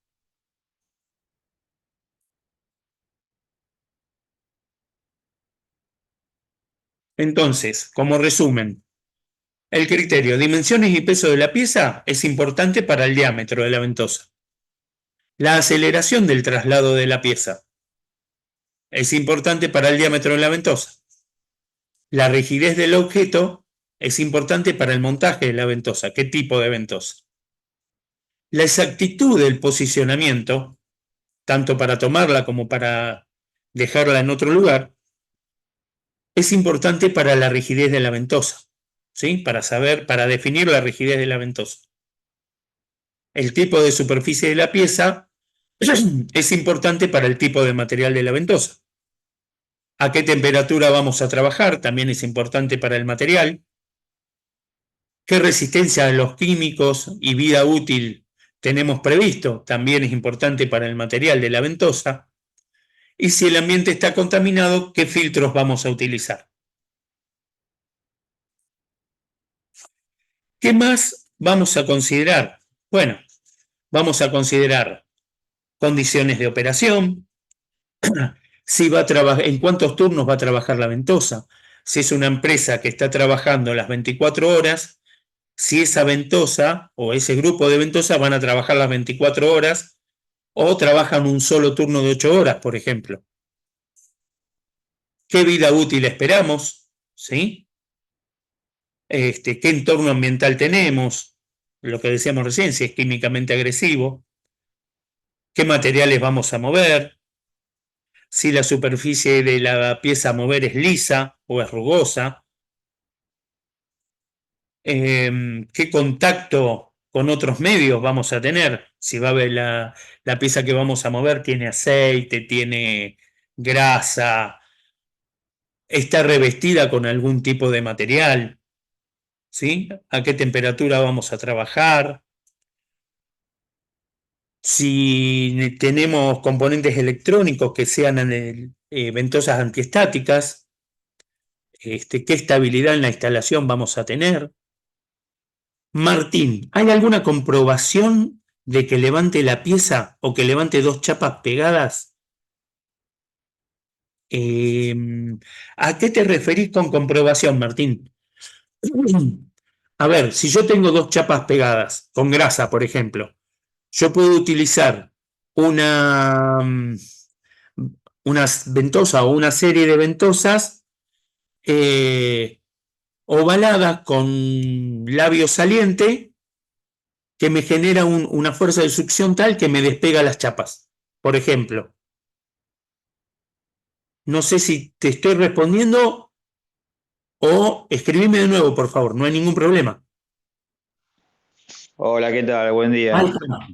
Entonces, como resumen, el criterio dimensiones y peso de la pieza es importante para el diámetro de la ventosa. La aceleración del traslado de la pieza es importante para el diámetro de la ventosa. La rigidez del objeto es importante para el montaje de la ventosa. ¿Qué tipo de ventosa? La exactitud del posicionamiento, tanto para tomarla como para dejarla en otro lugar, es importante para la rigidez de la ventosa, ¿sí? Para definir la rigidez de la ventosa. El tipo de superficie de la pieza es importante para el tipo de material de la ventosa. ¿A qué temperatura vamos a trabajar? También es importante para el material. ¿Qué resistencia a los químicos y vida útil tenemos previsto? También es importante para el material de la ventosa. Y si el ambiente está contaminado, ¿qué filtros vamos a utilizar? ¿Qué más vamos a considerar? Bueno, vamos a considerar condiciones de operación, si va a en cuántos turnos va a trabajar la ventosa, si es una empresa que está trabajando las 24 horas, si esa ventosa o ese grupo de ventosas van a trabajar las 24 horas o trabajan un solo turno de 8 horas, por ejemplo. ¿Qué vida útil esperamos? ¿Sí? ¿Qué entorno ambiental tenemos? Lo que decíamos recién, si es químicamente agresivo. ¿Qué materiales vamos a mover? Si la superficie de la pieza a mover es lisa o es rugosa. ¿Qué contacto con otros medios vamos a tener? Si va a ver la pieza que vamos a mover tiene aceite, tiene grasa, está revestida con algún tipo de material, ¿sí? ¿A qué temperatura vamos a trabajar? Si tenemos componentes electrónicos que sean ventosas antiestáticas, ¿qué estabilidad en la instalación vamos a tener? Martín, ¿hay alguna comprobación de que levante la pieza o que levante dos chapas pegadas? Eh, ¿A qué te referís con comprobación, Martín? A ver, si yo tengo dos chapas pegadas con grasa, por ejemplo, yo puedo utilizar una, una ventosa o una serie de ventosas ovaladas con labio saliente que me genera una fuerza de succión tal que me despega las chapas, por ejemplo. No sé si te estoy respondiendo o escribime de nuevo, por favor, no hay ningún problema. Hola, ¿qué tal? Buen día.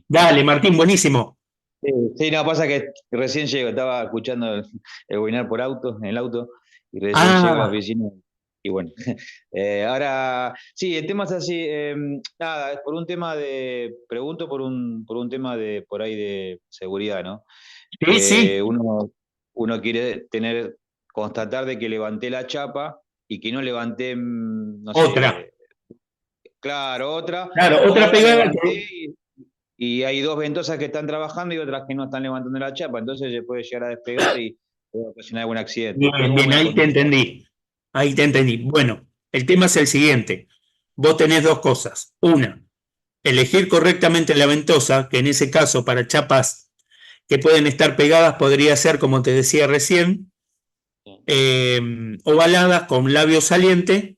Dale, Martín, buenísimo. Sí, sí, no, pasa que recién llego, estaba escuchando el webinar por auto, en el auto, y recién llego a la Ah, oficina. Y bueno, ahora, sí, el tema es así, nada, es por un tema pregunto por un tema de, por ahí de seguridad, ¿no? sí, sí, Uno quiere constatar de que levanté la chapa y que no levanté, no otra. sé, claro, otra, Claro, otra o la pegada levanté que... y hay dos ventosas que están trabajando y otras que no están levantando la chapa, entonces se puede llegar a despegar y puede ocasionar algún accidente. Bien, ¿Cómo bien, me ahí te aconseja? entendí. Ahí te entendí. Bueno, el tema es el siguiente. Vos tenés dos cosas. Una, elegir correctamente la ventosa, que en ese caso para chapas que pueden estar pegadas podría ser, como te decía recién, ovaladas con labio saliente,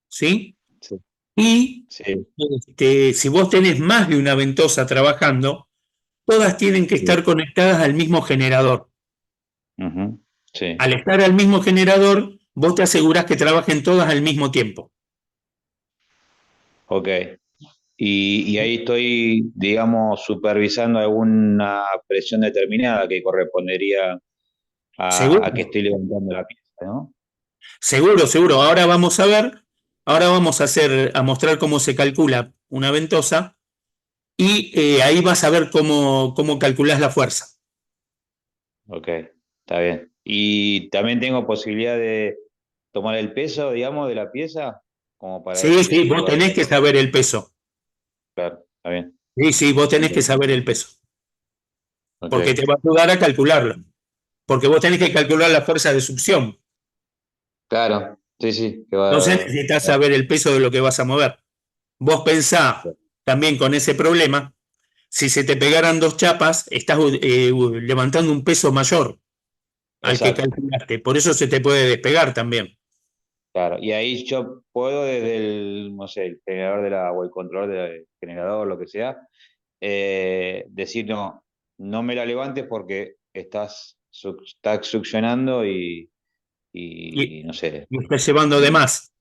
¿sí? Sí, Y sí, si vos tenés más de una ventosa trabajando, todas tienen que sí. estar conectadas al mismo generador. Ujú, sí, Al estar al mismo generador, vos te asegurás que trabajen todas al mismo tiempo. ok. Y ahí estoy, digamos, supervisando alguna presión determinada que correspondería a que Seguro, estoy levantando la pieza, ¿no? seguro, seguro. Ahora vamos a ver, ahora vamos a mostrar cómo se calcula una ventosa y ahí vas a ver cómo calculás la fuerza. Ok, está bien. Y también tengo posibilidad de tomar el peso, digamos, de la pieza, como para Sí, decir sí, si vos puedo tenés que hacerlo. saber el peso. Claro, está bien. Sí, sí, vos tenés que Ok, saber el peso, porque ok. te va a ayudar a calcularlo. Porque vos tenés que calcular la fuerza de succión. Claro, sí, sí, que Entonces va. necesitas saber el peso de lo que vas a mover. Vos pensá también con ese problema, si se te pegaran dos chapas, estás levantando un peso mayor al que Exacto, calculaste. Por eso se te puede despegar también. claro. Y ahí yo puedo desde el, no sé, el generador de la, o el controlador del generador, lo que sea, decir no, no me la levantes porque estás succionando Y, y no sé. y estás llevando de más.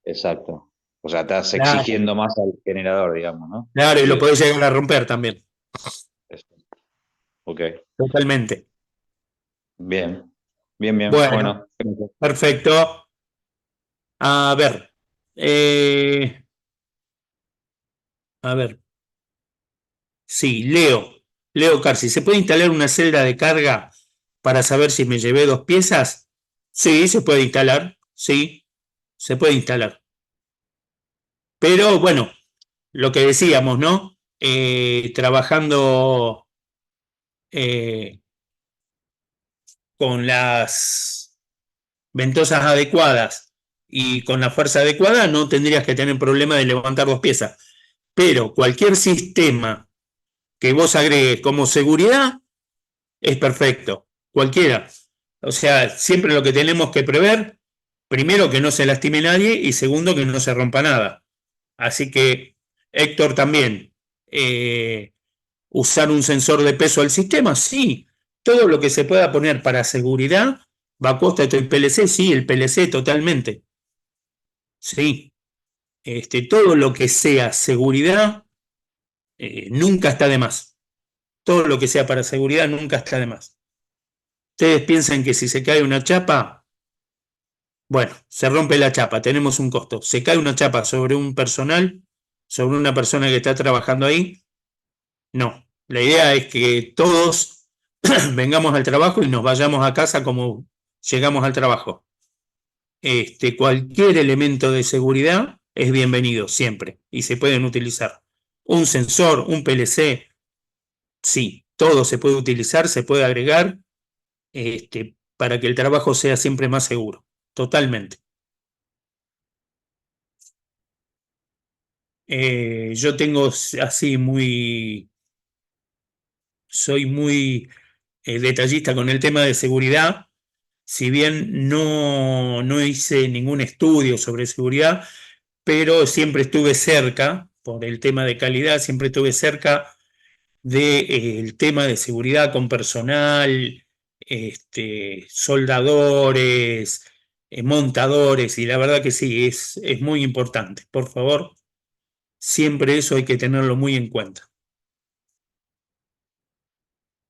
Exacto. O sea, estás Claro, exigiendo más al generador, digamos, ¿no? claro, y lo Bien, podés llegar a romper también. eso. Ok, Totalmente. bien, bien, bien. Bueno, Bueno, perfecto. A ver. eh, a ver. Sí, Leo. Leo Carci. ¿Se puede instalar una celda de carga para saber si me llevé dos piezas? Sí, se puede instalar. Sí, se puede instalar. Pero bueno, lo que decíamos, ¿no? Trabajando eh, con las ventosas adecuadas y con la fuerza adecuada, no tendrías que tener problema de levantar dos piezas. Pero cualquier sistema que vos agregues como seguridad es perfecto. Cualquiera. O sea, siempre lo que tenemos que prever, primero que no se lastime nadie y segundo que no se rompa nada. Así que, Héctor, también, usar un sensor de peso al sistema, sí. Todo lo que se pueda poner para seguridad va a costa de el PLC, sí, el PLC totalmente. Sí. Todo lo que sea seguridad nunca está de más. Todo lo que sea para seguridad nunca está de más. Ustedes piensan que si se cae una chapa, bueno, se rompe la chapa, tenemos un costo. Se cae una chapa sobre un personal, sobre una persona que está trabajando ahí, no. La idea es que todos vengamos al trabajo y nos vayamos a casa como llegamos al trabajo. Cualquier elemento de seguridad es bienvenido siempre y se pueden utilizar. Un sensor, un PLC, sí, todo se puede utilizar, se puede agregar para que el trabajo sea siempre más seguro. Totalmente. Yo tengo así soy muy detallista con el tema de seguridad. Si bien no hice ningún estudio sobre seguridad, pero siempre estuve cerca, por el tema de calidad, siempre estuve cerca del tema de seguridad con personal, soldadores, montadores, y la verdad que sí, es muy importante. Por favor, siempre eso hay que tenerlo muy en cuenta.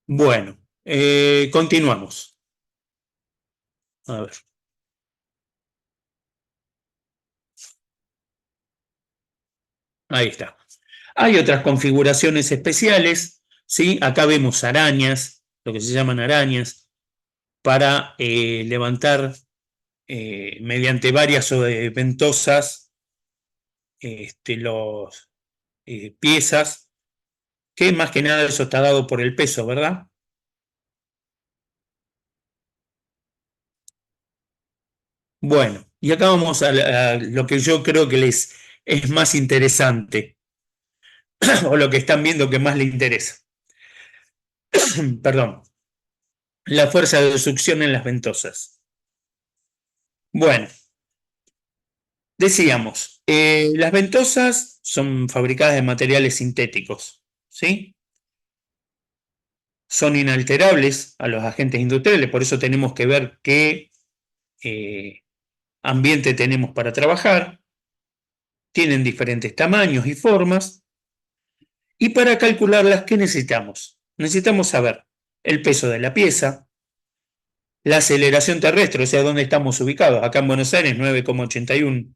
Bueno, continuamos. A ver, ahí está. Hay otras configuraciones especiales, ¿sí? Acá vemos arañas, lo que se llaman arañas, para levantar mediante varias ventosas los piezas, que más que nada eso está dado por el peso, ¿verdad? Bueno, y acá vamos a lo que yo creo que les es más interesante, o lo que están viendo que más les interesa. Perdón, la fuerza de succión en las ventosas. Bueno, decíamos, las ventosas son fabricadas de materiales sintéticos, ¿sí? Son inalterables a los agentes industriales, por eso tenemos que ver qué eh, ambiente tenemos para trabajar. Tienen diferentes tamaños y formas. Y para calcularlas, ¿qué necesitamos? Necesitamos saber el peso de la pieza, La aceleración terrestre, o sea, ¿dónde estamos ubicados? Acá en Buenos Aires, 9,81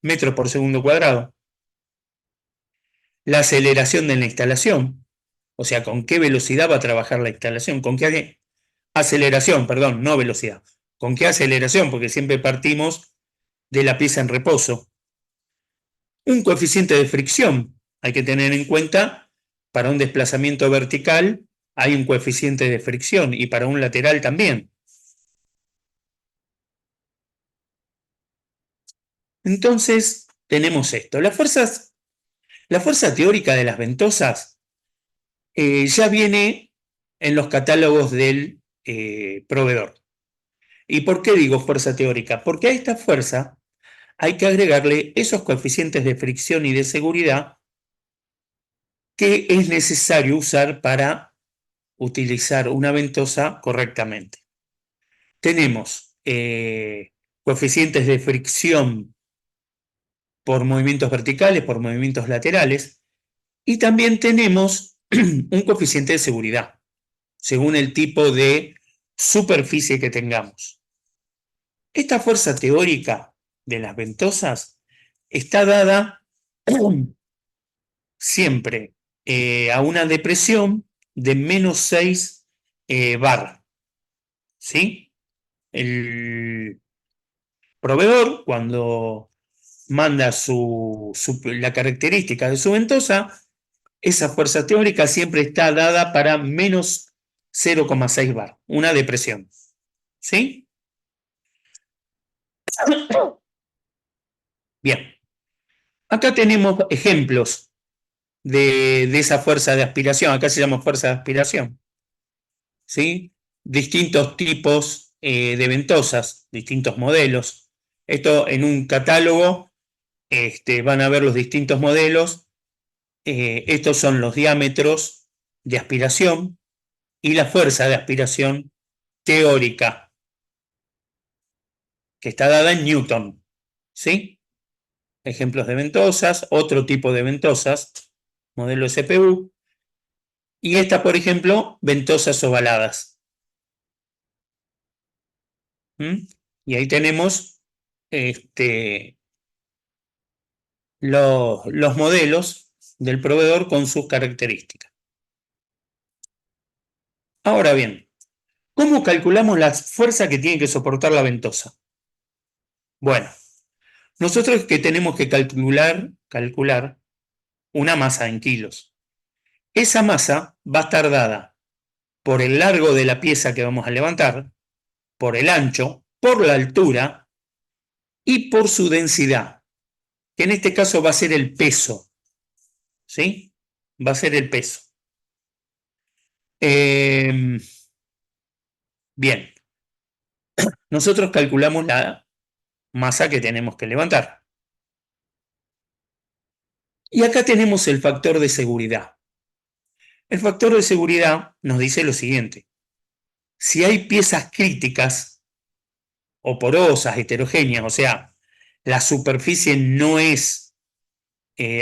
metros por segundo cuadrado. La aceleración de la instalación, o sea, con qué velocidad va a trabajar la instalación, con qué aceleración, perdón, no velocidad, con qué aceleración, porque siempre partimos de la pieza en reposo. Un coeficiente de fricción, hay que tener en cuenta, para un desplazamiento vertical hay un coeficiente de fricción y para un lateral también. Entonces, tenemos esto. La fuerza teórica de las ventosas ya viene en los catálogos del proveedor. ¿Y por qué digo fuerza teórica? Porque a esta fuerza hay que agregarle esos coeficientes de fricción y de seguridad que es necesario usar para utilizar una ventosa correctamente. Tenemos coeficientes de fricción por movimientos verticales, por movimientos laterales, y también tenemos un coeficiente de seguridad, según el tipo de superficie que tengamos. Esta fuerza teórica de las ventosas está dada siempre a una depresión de menos 6 bar. ¿Sí? El proveedor, cuando manda la característica de su ventosa, esa fuerza teórica siempre está dada para menos 0,6 bar, una depresión. ¿Sí? Bien. Acá tenemos ejemplos de esa fuerza de aspiración. Acá se llama fuerza de aspiración. ¿Sí? Distintos tipos de ventosas, distintos modelos. Esto en un catálogo van a ver los distintos modelos. Estos son los diámetros de aspiración y la fuerza de aspiración teórica, que está dada en Newton. ¿Sí? Ejemplos de ventosas, otro tipo de ventosas, modelo SPU, y esta, por ejemplo, ventosas ovaladas. ¿Mm? Y ahí tenemos los modelos del proveedor con sus características. Ahora bien, ¿cómo calculamos la fuerza que tiene que soportar la ventosa? Bueno, nosotros que tenemos que calcular una masa en kilos. Esa masa va a estar dada por el largo de la pieza que vamos a levantar, por el ancho, por la altura y por su densidad, que en este caso va a ser el peso. ¿Sí? Va a ser el peso. Bien, nosotros calculamos la masa que tenemos que levantar. Y acá tenemos el factor de seguridad. El factor de seguridad nos dice lo siguiente: si hay piezas críticas o porosas, heterogéneas, o sea, la superficie no es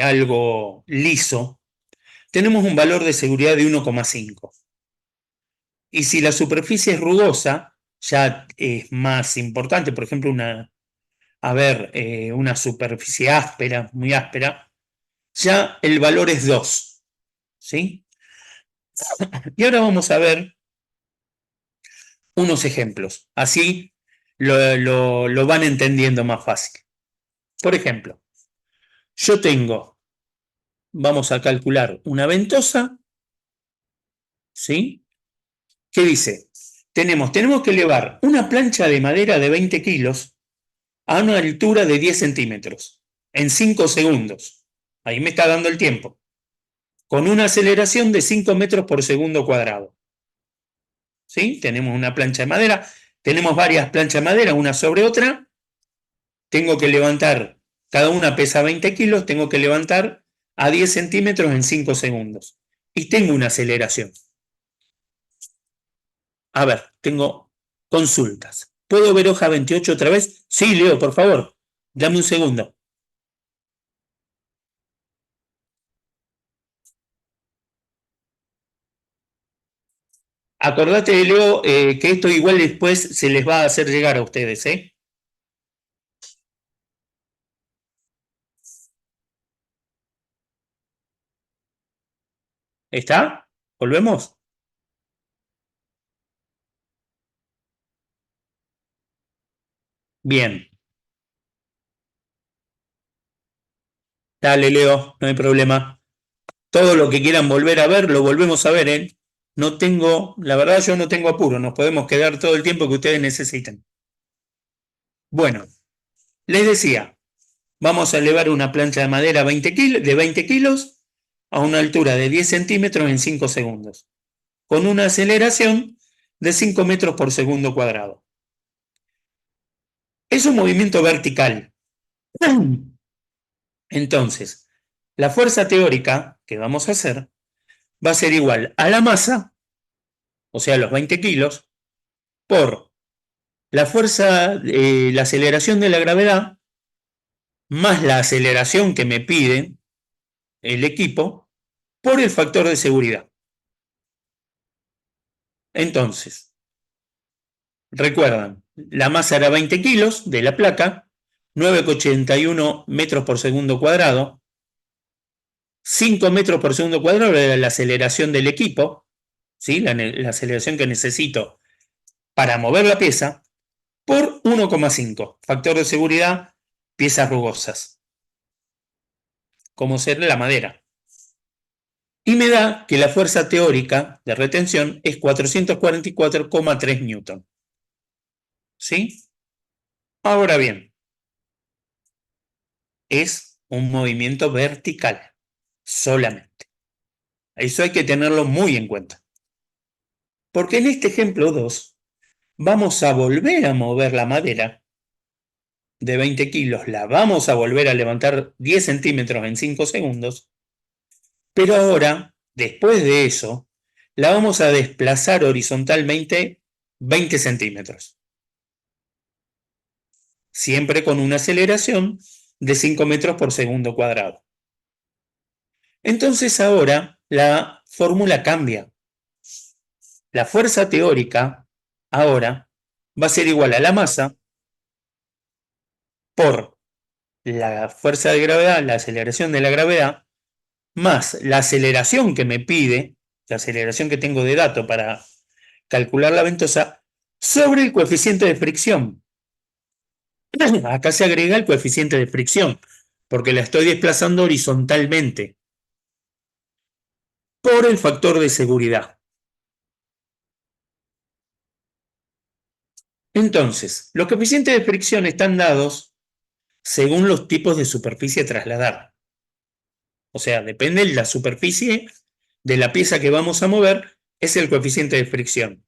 algo liso, tenemos un valor de seguridad de 1,5. Y si la superficie es rugosa, ya es más importante, por ejemplo, una superficie áspera, muy áspera, ya el valor es 2. ¿Sí? Y ahora vamos a ver unos ejemplos. Así lo van entendiendo más fácil. Por ejemplo, yo vamos a calcular una ventosa, ¿sí? ¿Qué dice? Tenemos que elevar una plancha de madera de 20 kilos a una altura de 10 centímetros en 5 segundos. Ahí me está dando el tiempo. Con una aceleración de 5 metros por segundo cuadrado. ¿Sí? Tenemos una plancha de madera, tenemos varias planchas de madera, una sobre otra. Tengo que levantar, cada una pesa 20 kilos, tengo que levantar a 10 centímetros en 5 segundos. Y tengo una aceleración. A ver, tengo consultas. ¿Puedo ver hoja 28 otra vez? Sí, Leo, por favor. Dame un segundo. Acordate, Leo, que esto igual después se les va a hacer llegar a ustedes, ¿eh? ¿Está? ¿Volvemos? Bien. Dale, Leo, no hay problema. Todo lo que quieran volver a ver, lo volvemos a ver, ¿eh? No tengo, la verdad yo no tengo apuro, nos podemos quedar todo el tiempo que ustedes necesiten. Bueno, les decía, vamos a elevar una plancha de madera de 20 kilos a una altura de 10 centímetros en 5 segundos, con una aceleración de 5 metros por segundo cuadrado. Es un movimiento vertical. Entonces, la fuerza teórica que vamos a hacer va a ser igual a la masa, o sea, los 20 kilos, por la fuerza, la aceleración de la gravedad, más la aceleración que me pide el equipo, por el factor de seguridad. Entonces, recuerdan, la masa era 20 kilos de la placa, 9,81 metros por segundo cuadrado, 5 metros por segundo cuadrado era la aceleración del equipo, ¿sí? La aceleración que necesito para mover la pieza, por 1,5, factor de seguridad, piezas rugosas, como ser la madera. Y me da que la fuerza teórica de retención es 444,3 newton. ¿Sí? Ahora bien, es un movimiento vertical, solamente. Eso hay que tenerlo muy en cuenta. Porque en este ejemplo 2, vamos a volver a mover la madera de 20 kilos, la vamos a volver a levantar 10 centímetros en 5 segundos, pero ahora, después de eso, la vamos a desplazar horizontalmente 20 centímetros. Siempre con una aceleración de 5 metros por segundo cuadrado. Entonces ahora la fórmula cambia. La fuerza teórica ahora va a ser igual a la masa por la fuerza de gravedad, la aceleración de la gravedad, más la aceleración que me pide, la aceleración que tengo de dato para calcular la ventosa, sobre el coeficiente de fricción. Acá se agrega el coeficiente de fricción, porque la estoy desplazando horizontalmente, por el factor de seguridad. Entonces, los coeficientes de fricción están dados según los tipos de superficie a trasladar. O sea, depende de la superficie de la pieza que vamos a mover, es el coeficiente de fricción.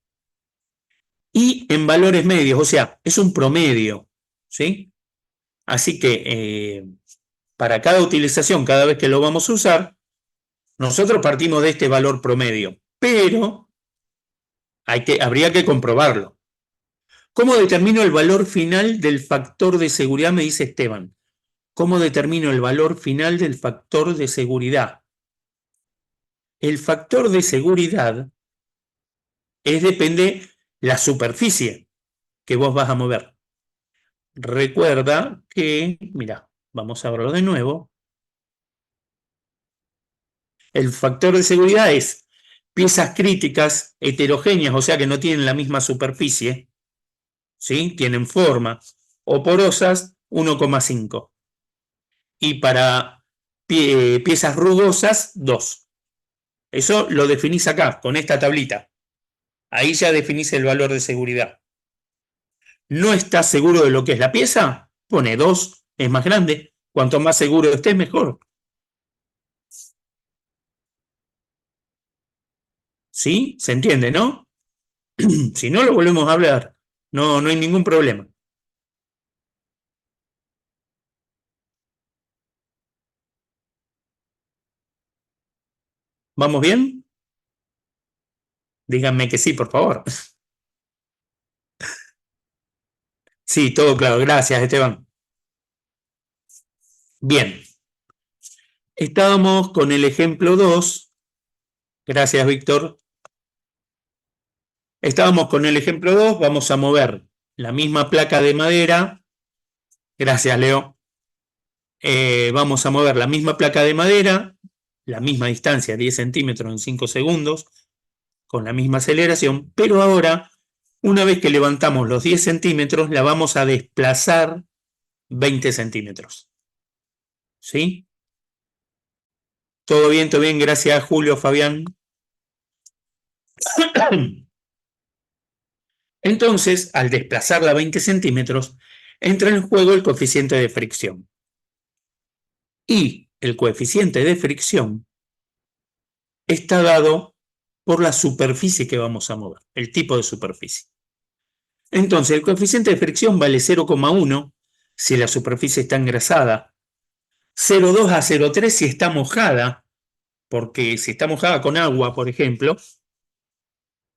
Y en valores medios, o sea, es un promedio, ¿sí? Así que para cada utilización, cada vez que lo vamos a usar, nosotros partimos de este valor promedio, pero habría que comprobarlo. ¿Cómo determino el valor final del factor de seguridad? Me dice Esteban. ¿Cómo determino el valor final del factor de seguridad? El factor de seguridad depende la superficie que vos vas a mover. Recuerda que, mira, vamos a verlo de nuevo. El factor de seguridad es piezas críticas heterogéneas, o sea que no tienen la misma superficie, ¿sí? Tienen forma, o porosas, 1,5. Y para piezas rugosas, 2. Eso lo definís acá, con esta tablita. Ahí ya definís el valor de seguridad. ¿No estás seguro de lo que es la pieza? Pone 2, es más grande. Cuanto más seguro estés, mejor. ¿Sí? ¿Se entiende, no? Si no, lo volvemos a hablar. No, no hay ningún problema. ¿Vamos bien? Díganme que sí, por favor. Sí, todo claro. Gracias, Esteban. Bien. Estábamos con el ejemplo 2. Gracias, Víctor. Estábamos con el ejemplo 2, vamos a mover la misma placa de madera. Gracias, Leo. Vamos a mover la misma placa de madera, la misma distancia, 10 centímetros en 5 segundos, con la misma aceleración, pero ahora, una vez que levantamos los 10 centímetros, la vamos a desplazar 20 centímetros. ¿Sí? Todo bien, gracias, Julio, Fabián. Entonces, al desplazarla 20 centímetros, entra en juego el coeficiente de fricción. Y el coeficiente de fricción está dado por la superficie que vamos a mover, el tipo de superficie. Entonces, el coeficiente de fricción vale 0,1 si la superficie está engrasada, 0,2 a 0,3 si está mojada, porque si está mojada con agua, por ejemplo,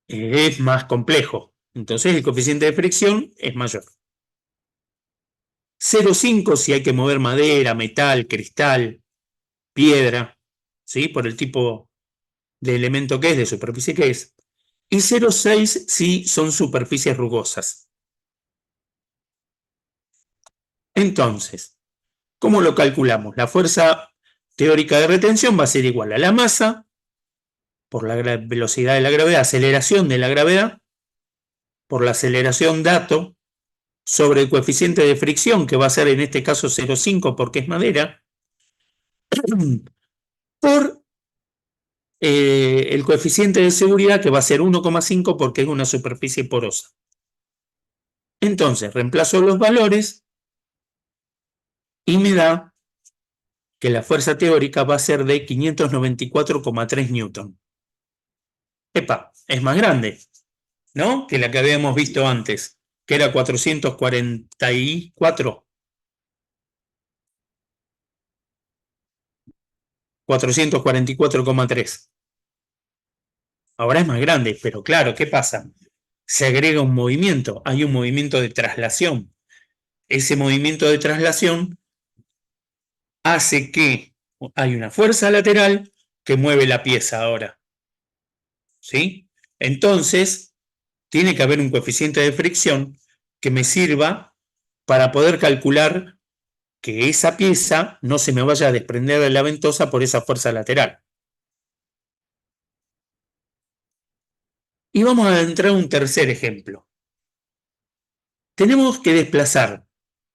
es más complejo. Entonces, el coeficiente de fricción es mayor. 0,5 si hay que mover madera, metal, cristal, piedra, ¿sí? Por el tipo de elemento que es, de superficie que es. Y 0,6 si son superficies rugosas. Entonces, ¿cómo lo calculamos? La fuerza teórica de retención va a ser igual a la masa por la velocidad de la gravedad, aceleración de la gravedad, por la aceleración dato, sobre el coeficiente de fricción, que va a ser en este caso 0,5 porque es madera, por el coeficiente de seguridad, que va a ser 1,5 porque es una superficie porosa. Entonces, reemplazo los valores y me da que la fuerza teórica va a ser de 594,3 newton. Epa, es más grande, ¿no? Que la que habíamos visto antes, que era 444. 444,3. Ahora es más grande, pero claro, ¿qué pasa? Se agrega un movimiento, hay un movimiento de traslación. Ese movimiento de traslación hace que hay una fuerza lateral que mueve la pieza ahora. ¿Sí? Entonces, tiene que haber un coeficiente de fricción que me sirva para poder calcular que esa pieza no se me vaya a desprender de la ventosa por esa fuerza lateral. Y vamos a entrar a un tercer ejemplo. Tenemos que desplazar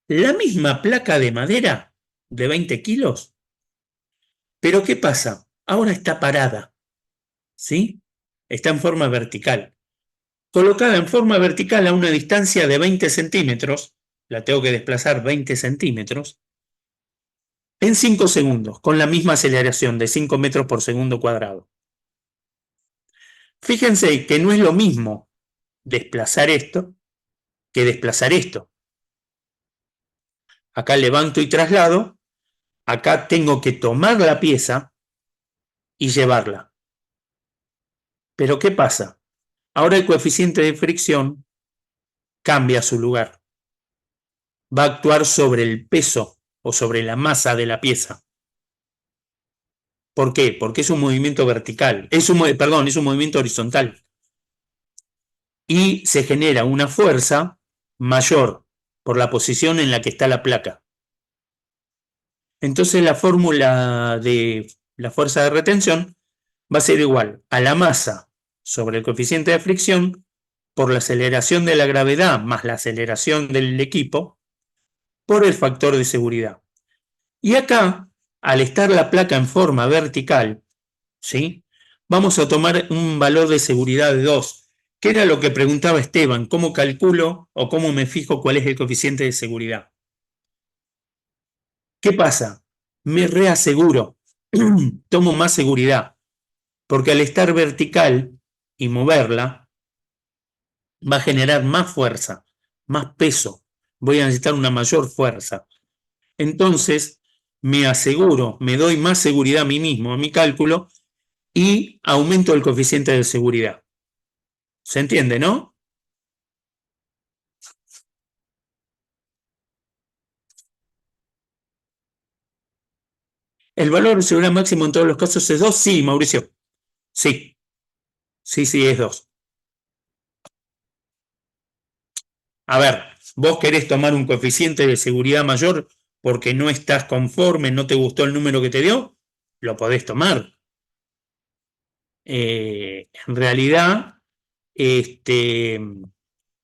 la misma placa de madera de 20 kilos, pero ¿qué pasa? Ahora está parada, ¿sí? Está en forma vertical. Colocada en forma vertical a una distancia de 20 centímetros, la tengo que desplazar 20 centímetros, en 5 segundos, con la misma aceleración de 5 metros por segundo cuadrado. Fíjense que no es lo mismo desplazar esto que desplazar esto. Acá levanto y traslado, acá tengo que tomar la pieza y llevarla. Pero ¿qué pasa? Ahora el coeficiente de fricción cambia su lugar. Va a actuar sobre el peso o sobre la masa de la pieza. ¿Por qué? Porque es un movimiento vertical, es un movimiento horizontal. Y se genera una fuerza mayor por la posición en la que está la placa. Entonces la fórmula de la fuerza de retención va a ser igual a la masa sobre el coeficiente de fricción por la aceleración de la gravedad más la aceleración del equipo por el factor de seguridad. Y acá, al estar la placa en forma vertical, ¿sí? Vamos a tomar un valor de seguridad de 2, que era lo que preguntaba Esteban, ¿cómo calculo o cómo me fijo cuál es el coeficiente de seguridad? ¿Qué pasa? Me reaseguro, tomo más seguridad, porque al estar vertical y moverla, va a generar más fuerza, más peso, voy a necesitar una mayor fuerza. Entonces, me aseguro, me doy más seguridad a mí mismo, a mi cálculo, y aumento el coeficiente de seguridad. ¿Se entiende, no? ¿El valor de seguridad máximo en todos los casos es 2? Sí, Mauricio. Sí, es 2. A ver, vos querés tomar un coeficiente de seguridad mayor porque no estás conforme, no te gustó el número que te dio, lo podés tomar. En realidad, ese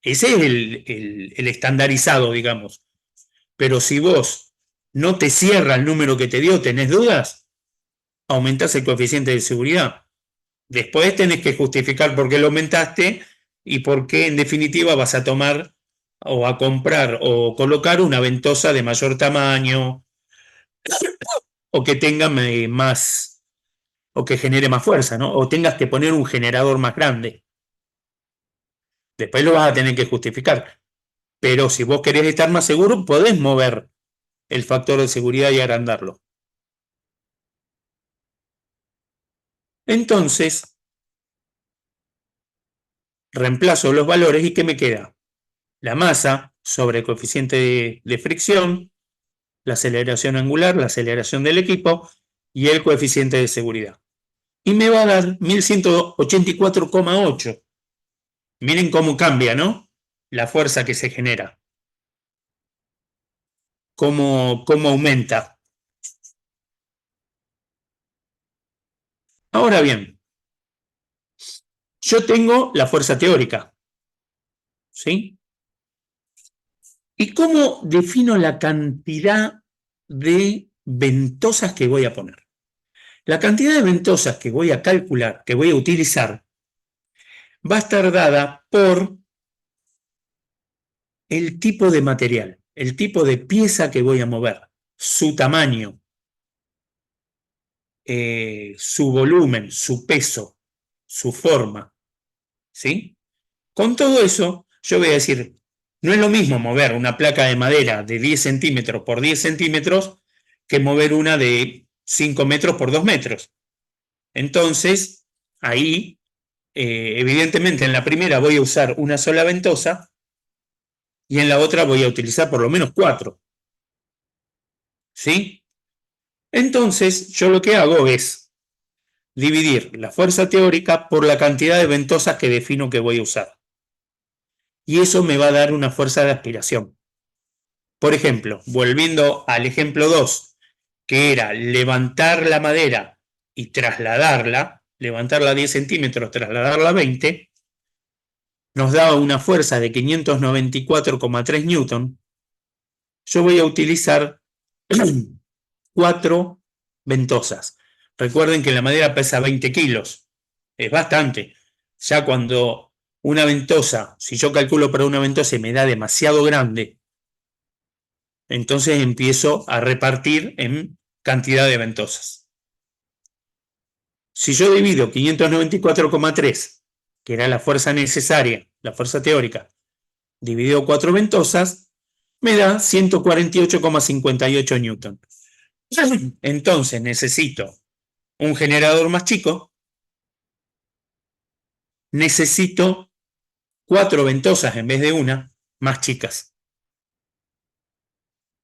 es el estandarizado, digamos. Pero si vos no te cierra el número que te dio, tenés dudas, aumentás el coeficiente de seguridad. Después tenés que justificar por qué lo aumentaste y por qué en definitiva vas a tomar o a comprar o colocar una ventosa de mayor tamaño o que tenga más o que genere más fuerza, ¿no? O tengas que poner un generador más grande. Después lo vas a tener que justificar. Pero si vos querés estar más seguro, podés mover el factor de seguridad y agrandarlo. Entonces, reemplazo los valores y ¿qué me queda? La masa sobre el coeficiente de fricción, la aceleración angular, la aceleración del equipo y el coeficiente de seguridad. Y me va a dar 1184,8. Miren cómo cambia, ¿no? La fuerza que se genera. Cómo aumenta. Ahora bien, yo tengo la fuerza teórica, ¿sí? ¿Y cómo defino la cantidad de ventosas que voy a poner? La cantidad de ventosas que voy a calcular, que voy a utilizar, va a estar dada por el tipo de material, el tipo de pieza que voy a mover, su tamaño, su volumen, su peso, su forma, ¿sí? Con todo eso, yo voy a decir, no es lo mismo mover una placa de madera de 10 centímetros por 10 centímetros que mover una de 5 metros por 2 metros. Entonces, ahí, evidentemente, en la primera voy a usar una sola ventosa y en la otra voy a utilizar por lo menos 4. ¿Sí? Entonces, yo lo que hago es dividir la fuerza teórica por la cantidad de ventosas que defino que voy a usar. Y eso me va a dar una fuerza de aspiración. Por ejemplo, volviendo al ejemplo 2, que era levantar la madera y trasladarla, levantarla 10 centímetros, trasladarla a 20, nos daba una fuerza de 594,3 newton. Yo voy a utilizar 4 ventosas. Recuerden que la madera pesa 20 kilos, es bastante. Ya cuando una ventosa, si yo calculo para una ventosa y me da demasiado grande, entonces empiezo a repartir en cantidad de ventosas. Si yo divido 594,3, que era la fuerza necesaria, la fuerza teórica, dividido 4 ventosas, me da 148,58 newton. Entonces necesito un generador más chico, necesito 4 ventosas en vez de una, más chicas.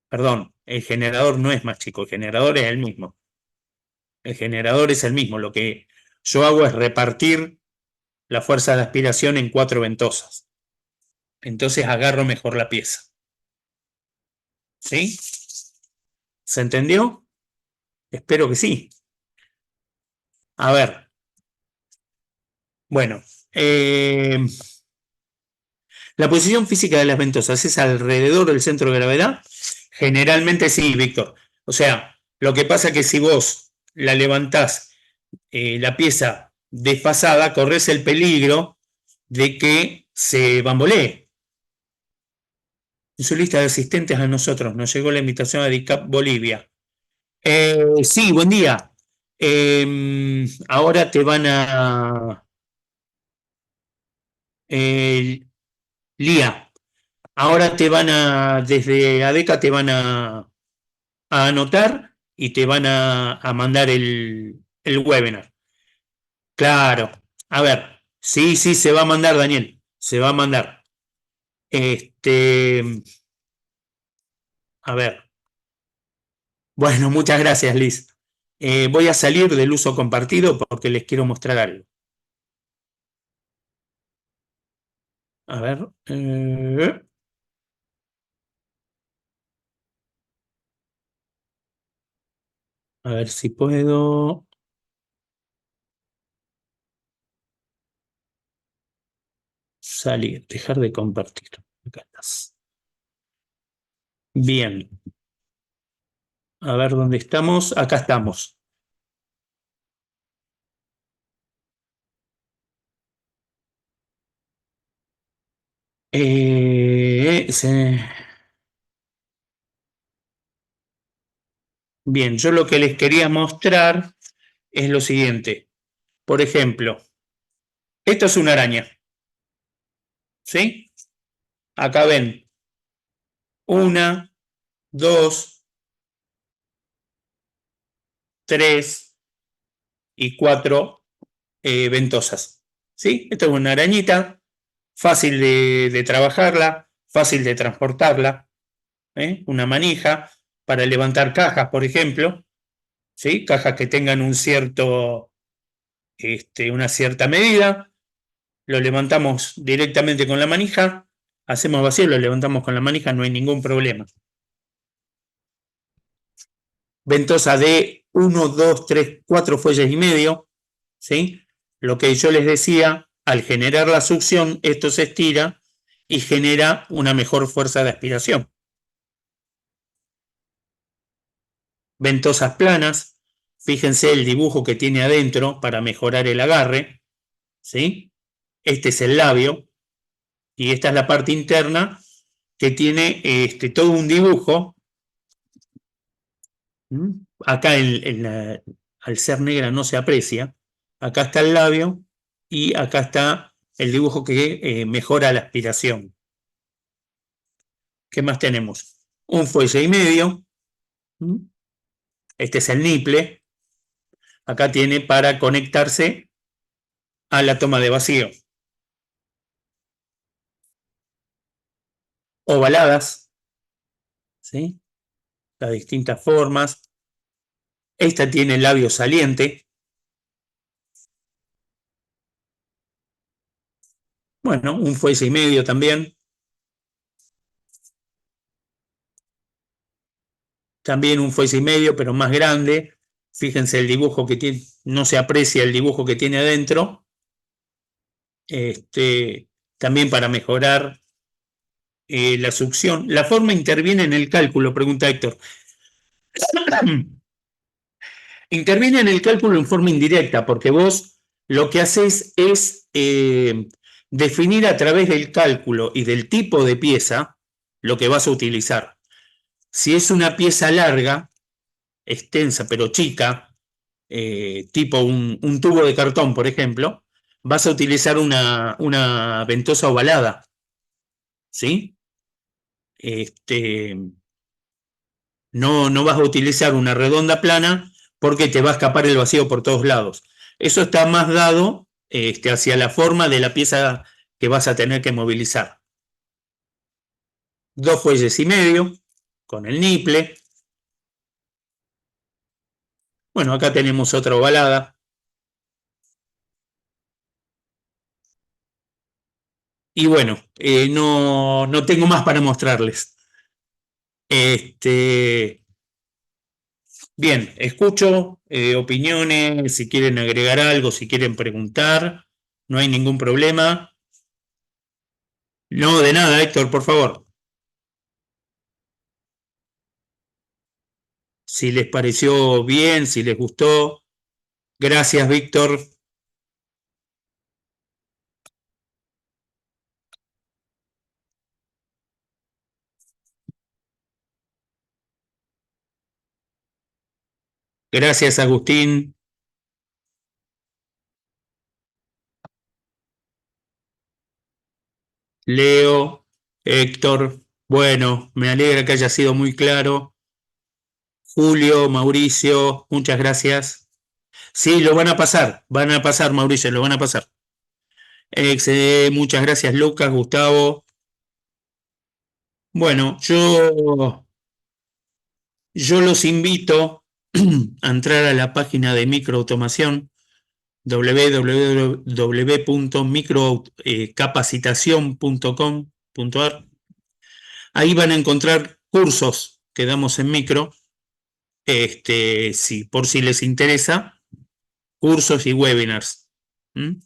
Perdón, el generador no es más chico, el generador es el mismo. El generador es el mismo, lo que yo hago es repartir la fuerza de aspiración en 4 ventosas. Entonces agarro mejor la pieza. ¿Sí? ¿Se entendió? Espero que sí. A ver. Bueno, la posición física de las ventosas es alrededor del centro de gravedad. Generalmente sí, Víctor. O sea, lo que pasa es que si vos la levantás la pieza desfasada, corres el peligro de que se bambolee. En su lista de asistentes a nosotros nos llegó la invitación a DICAP Bolivia. Sí, buen día. Ahora te van a... Lía, ahora te van a, desde ADECA te van a anotar y te van a mandar el webinar. Claro, a ver, sí, se va a mandar, Daniel, se va a mandar. A ver, bueno, muchas gracias, Liz. Voy a salir del uso compartido porque les quiero mostrar algo. A ver, A ver si puedo. Salir, dejar de compartir. Acá estás. Bien. A ver dónde estamos. Acá estamos. Bien, yo lo que les quería mostrar es lo siguiente. Por ejemplo, esto es una araña. ¿Sí? Acá ven. Una, dos, tres y cuatro ventosas. ¿Sí? Esto es una arañita. Fácil de trabajarla, fácil de transportarla. Una manija para levantar cajas, por ejemplo. ¿Sí? Cajas que tengan una cierta medida. Lo levantamos directamente con la manija, hacemos vacío, lo levantamos con la manija, no hay ningún problema. Ventosa de 1, 2, 3, 4 fuelles y medio, ¿sí? Lo que yo les decía, al generar la succión, esto se estira y genera una mejor fuerza de aspiración. Ventosas planas, fíjense el dibujo que tiene adentro para mejorar el agarre, ¿sí? Este es el labio y esta es la parte interna que tiene todo un dibujo. Acá al ser negra no se aprecia. Acá está el labio y acá está el dibujo que mejora la aspiración. ¿Qué más tenemos? Un fuelle y medio. Este es el niple. Acá tiene para conectarse a la toma de vacío. Ovaladas, ¿sí? Las distintas formas. Esta tiene el labio saliente. Bueno, un fuelle y medio también. También un fuelle y medio, pero más grande. Fíjense el dibujo que tiene, no se aprecia el dibujo que tiene adentro. También para mejorar la succión. La forma interviene en el cálculo, pregunta Héctor. Interviene en el cálculo en forma indirecta, porque vos lo que haces es definir a través del cálculo y del tipo de pieza lo que vas a utilizar. Si es una pieza larga, extensa pero chica, tipo un tubo de cartón, por ejemplo, vas a utilizar una ventosa ovalada, ¿sí? No vas a utilizar una redonda plana porque te va a escapar el vacío por todos lados. Eso está más dado hacia la forma de la pieza que vas a tener que movilizar. 2 fuelles y medio con el niple. Bueno, acá tenemos otra ovalada. Y bueno, no tengo más para mostrarles. Bien, escucho opiniones, si quieren agregar algo, si quieren preguntar, no hay ningún problema. No, de nada, Héctor, por favor. Si les pareció bien, si les gustó. Gracias, Víctor. Gracias, Agustín. Leo, Héctor. Bueno, me alegra que haya sido muy claro. Julio, Mauricio, muchas gracias. Sí, lo van a pasar, Mauricio, lo van a pasar. Muchas gracias, Lucas, Gustavo. Bueno, yo los invito a entrar a la página de microautomación www.microcapacitacion.com.ar. Ahí van a encontrar cursos que damos en micro sí, por si les interesa, cursos y webinars. ¿Mm?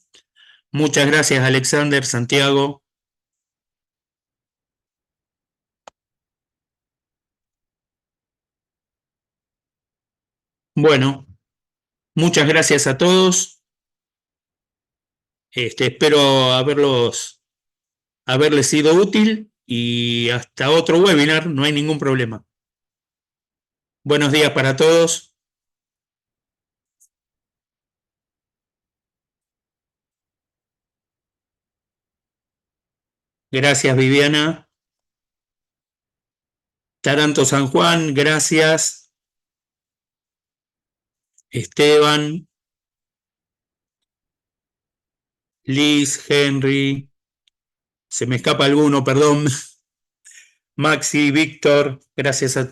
Muchas gracias, Alexander, Santiago. Bueno, muchas gracias a todos. Espero haberles sido útil y hasta otro webinar, no hay ningún problema. Buenos días para todos. Gracias, Viviana. Taranto San Juan, gracias. Esteban, Liz, Henry, se me escapa alguno, perdón. Maxi, Víctor, gracias a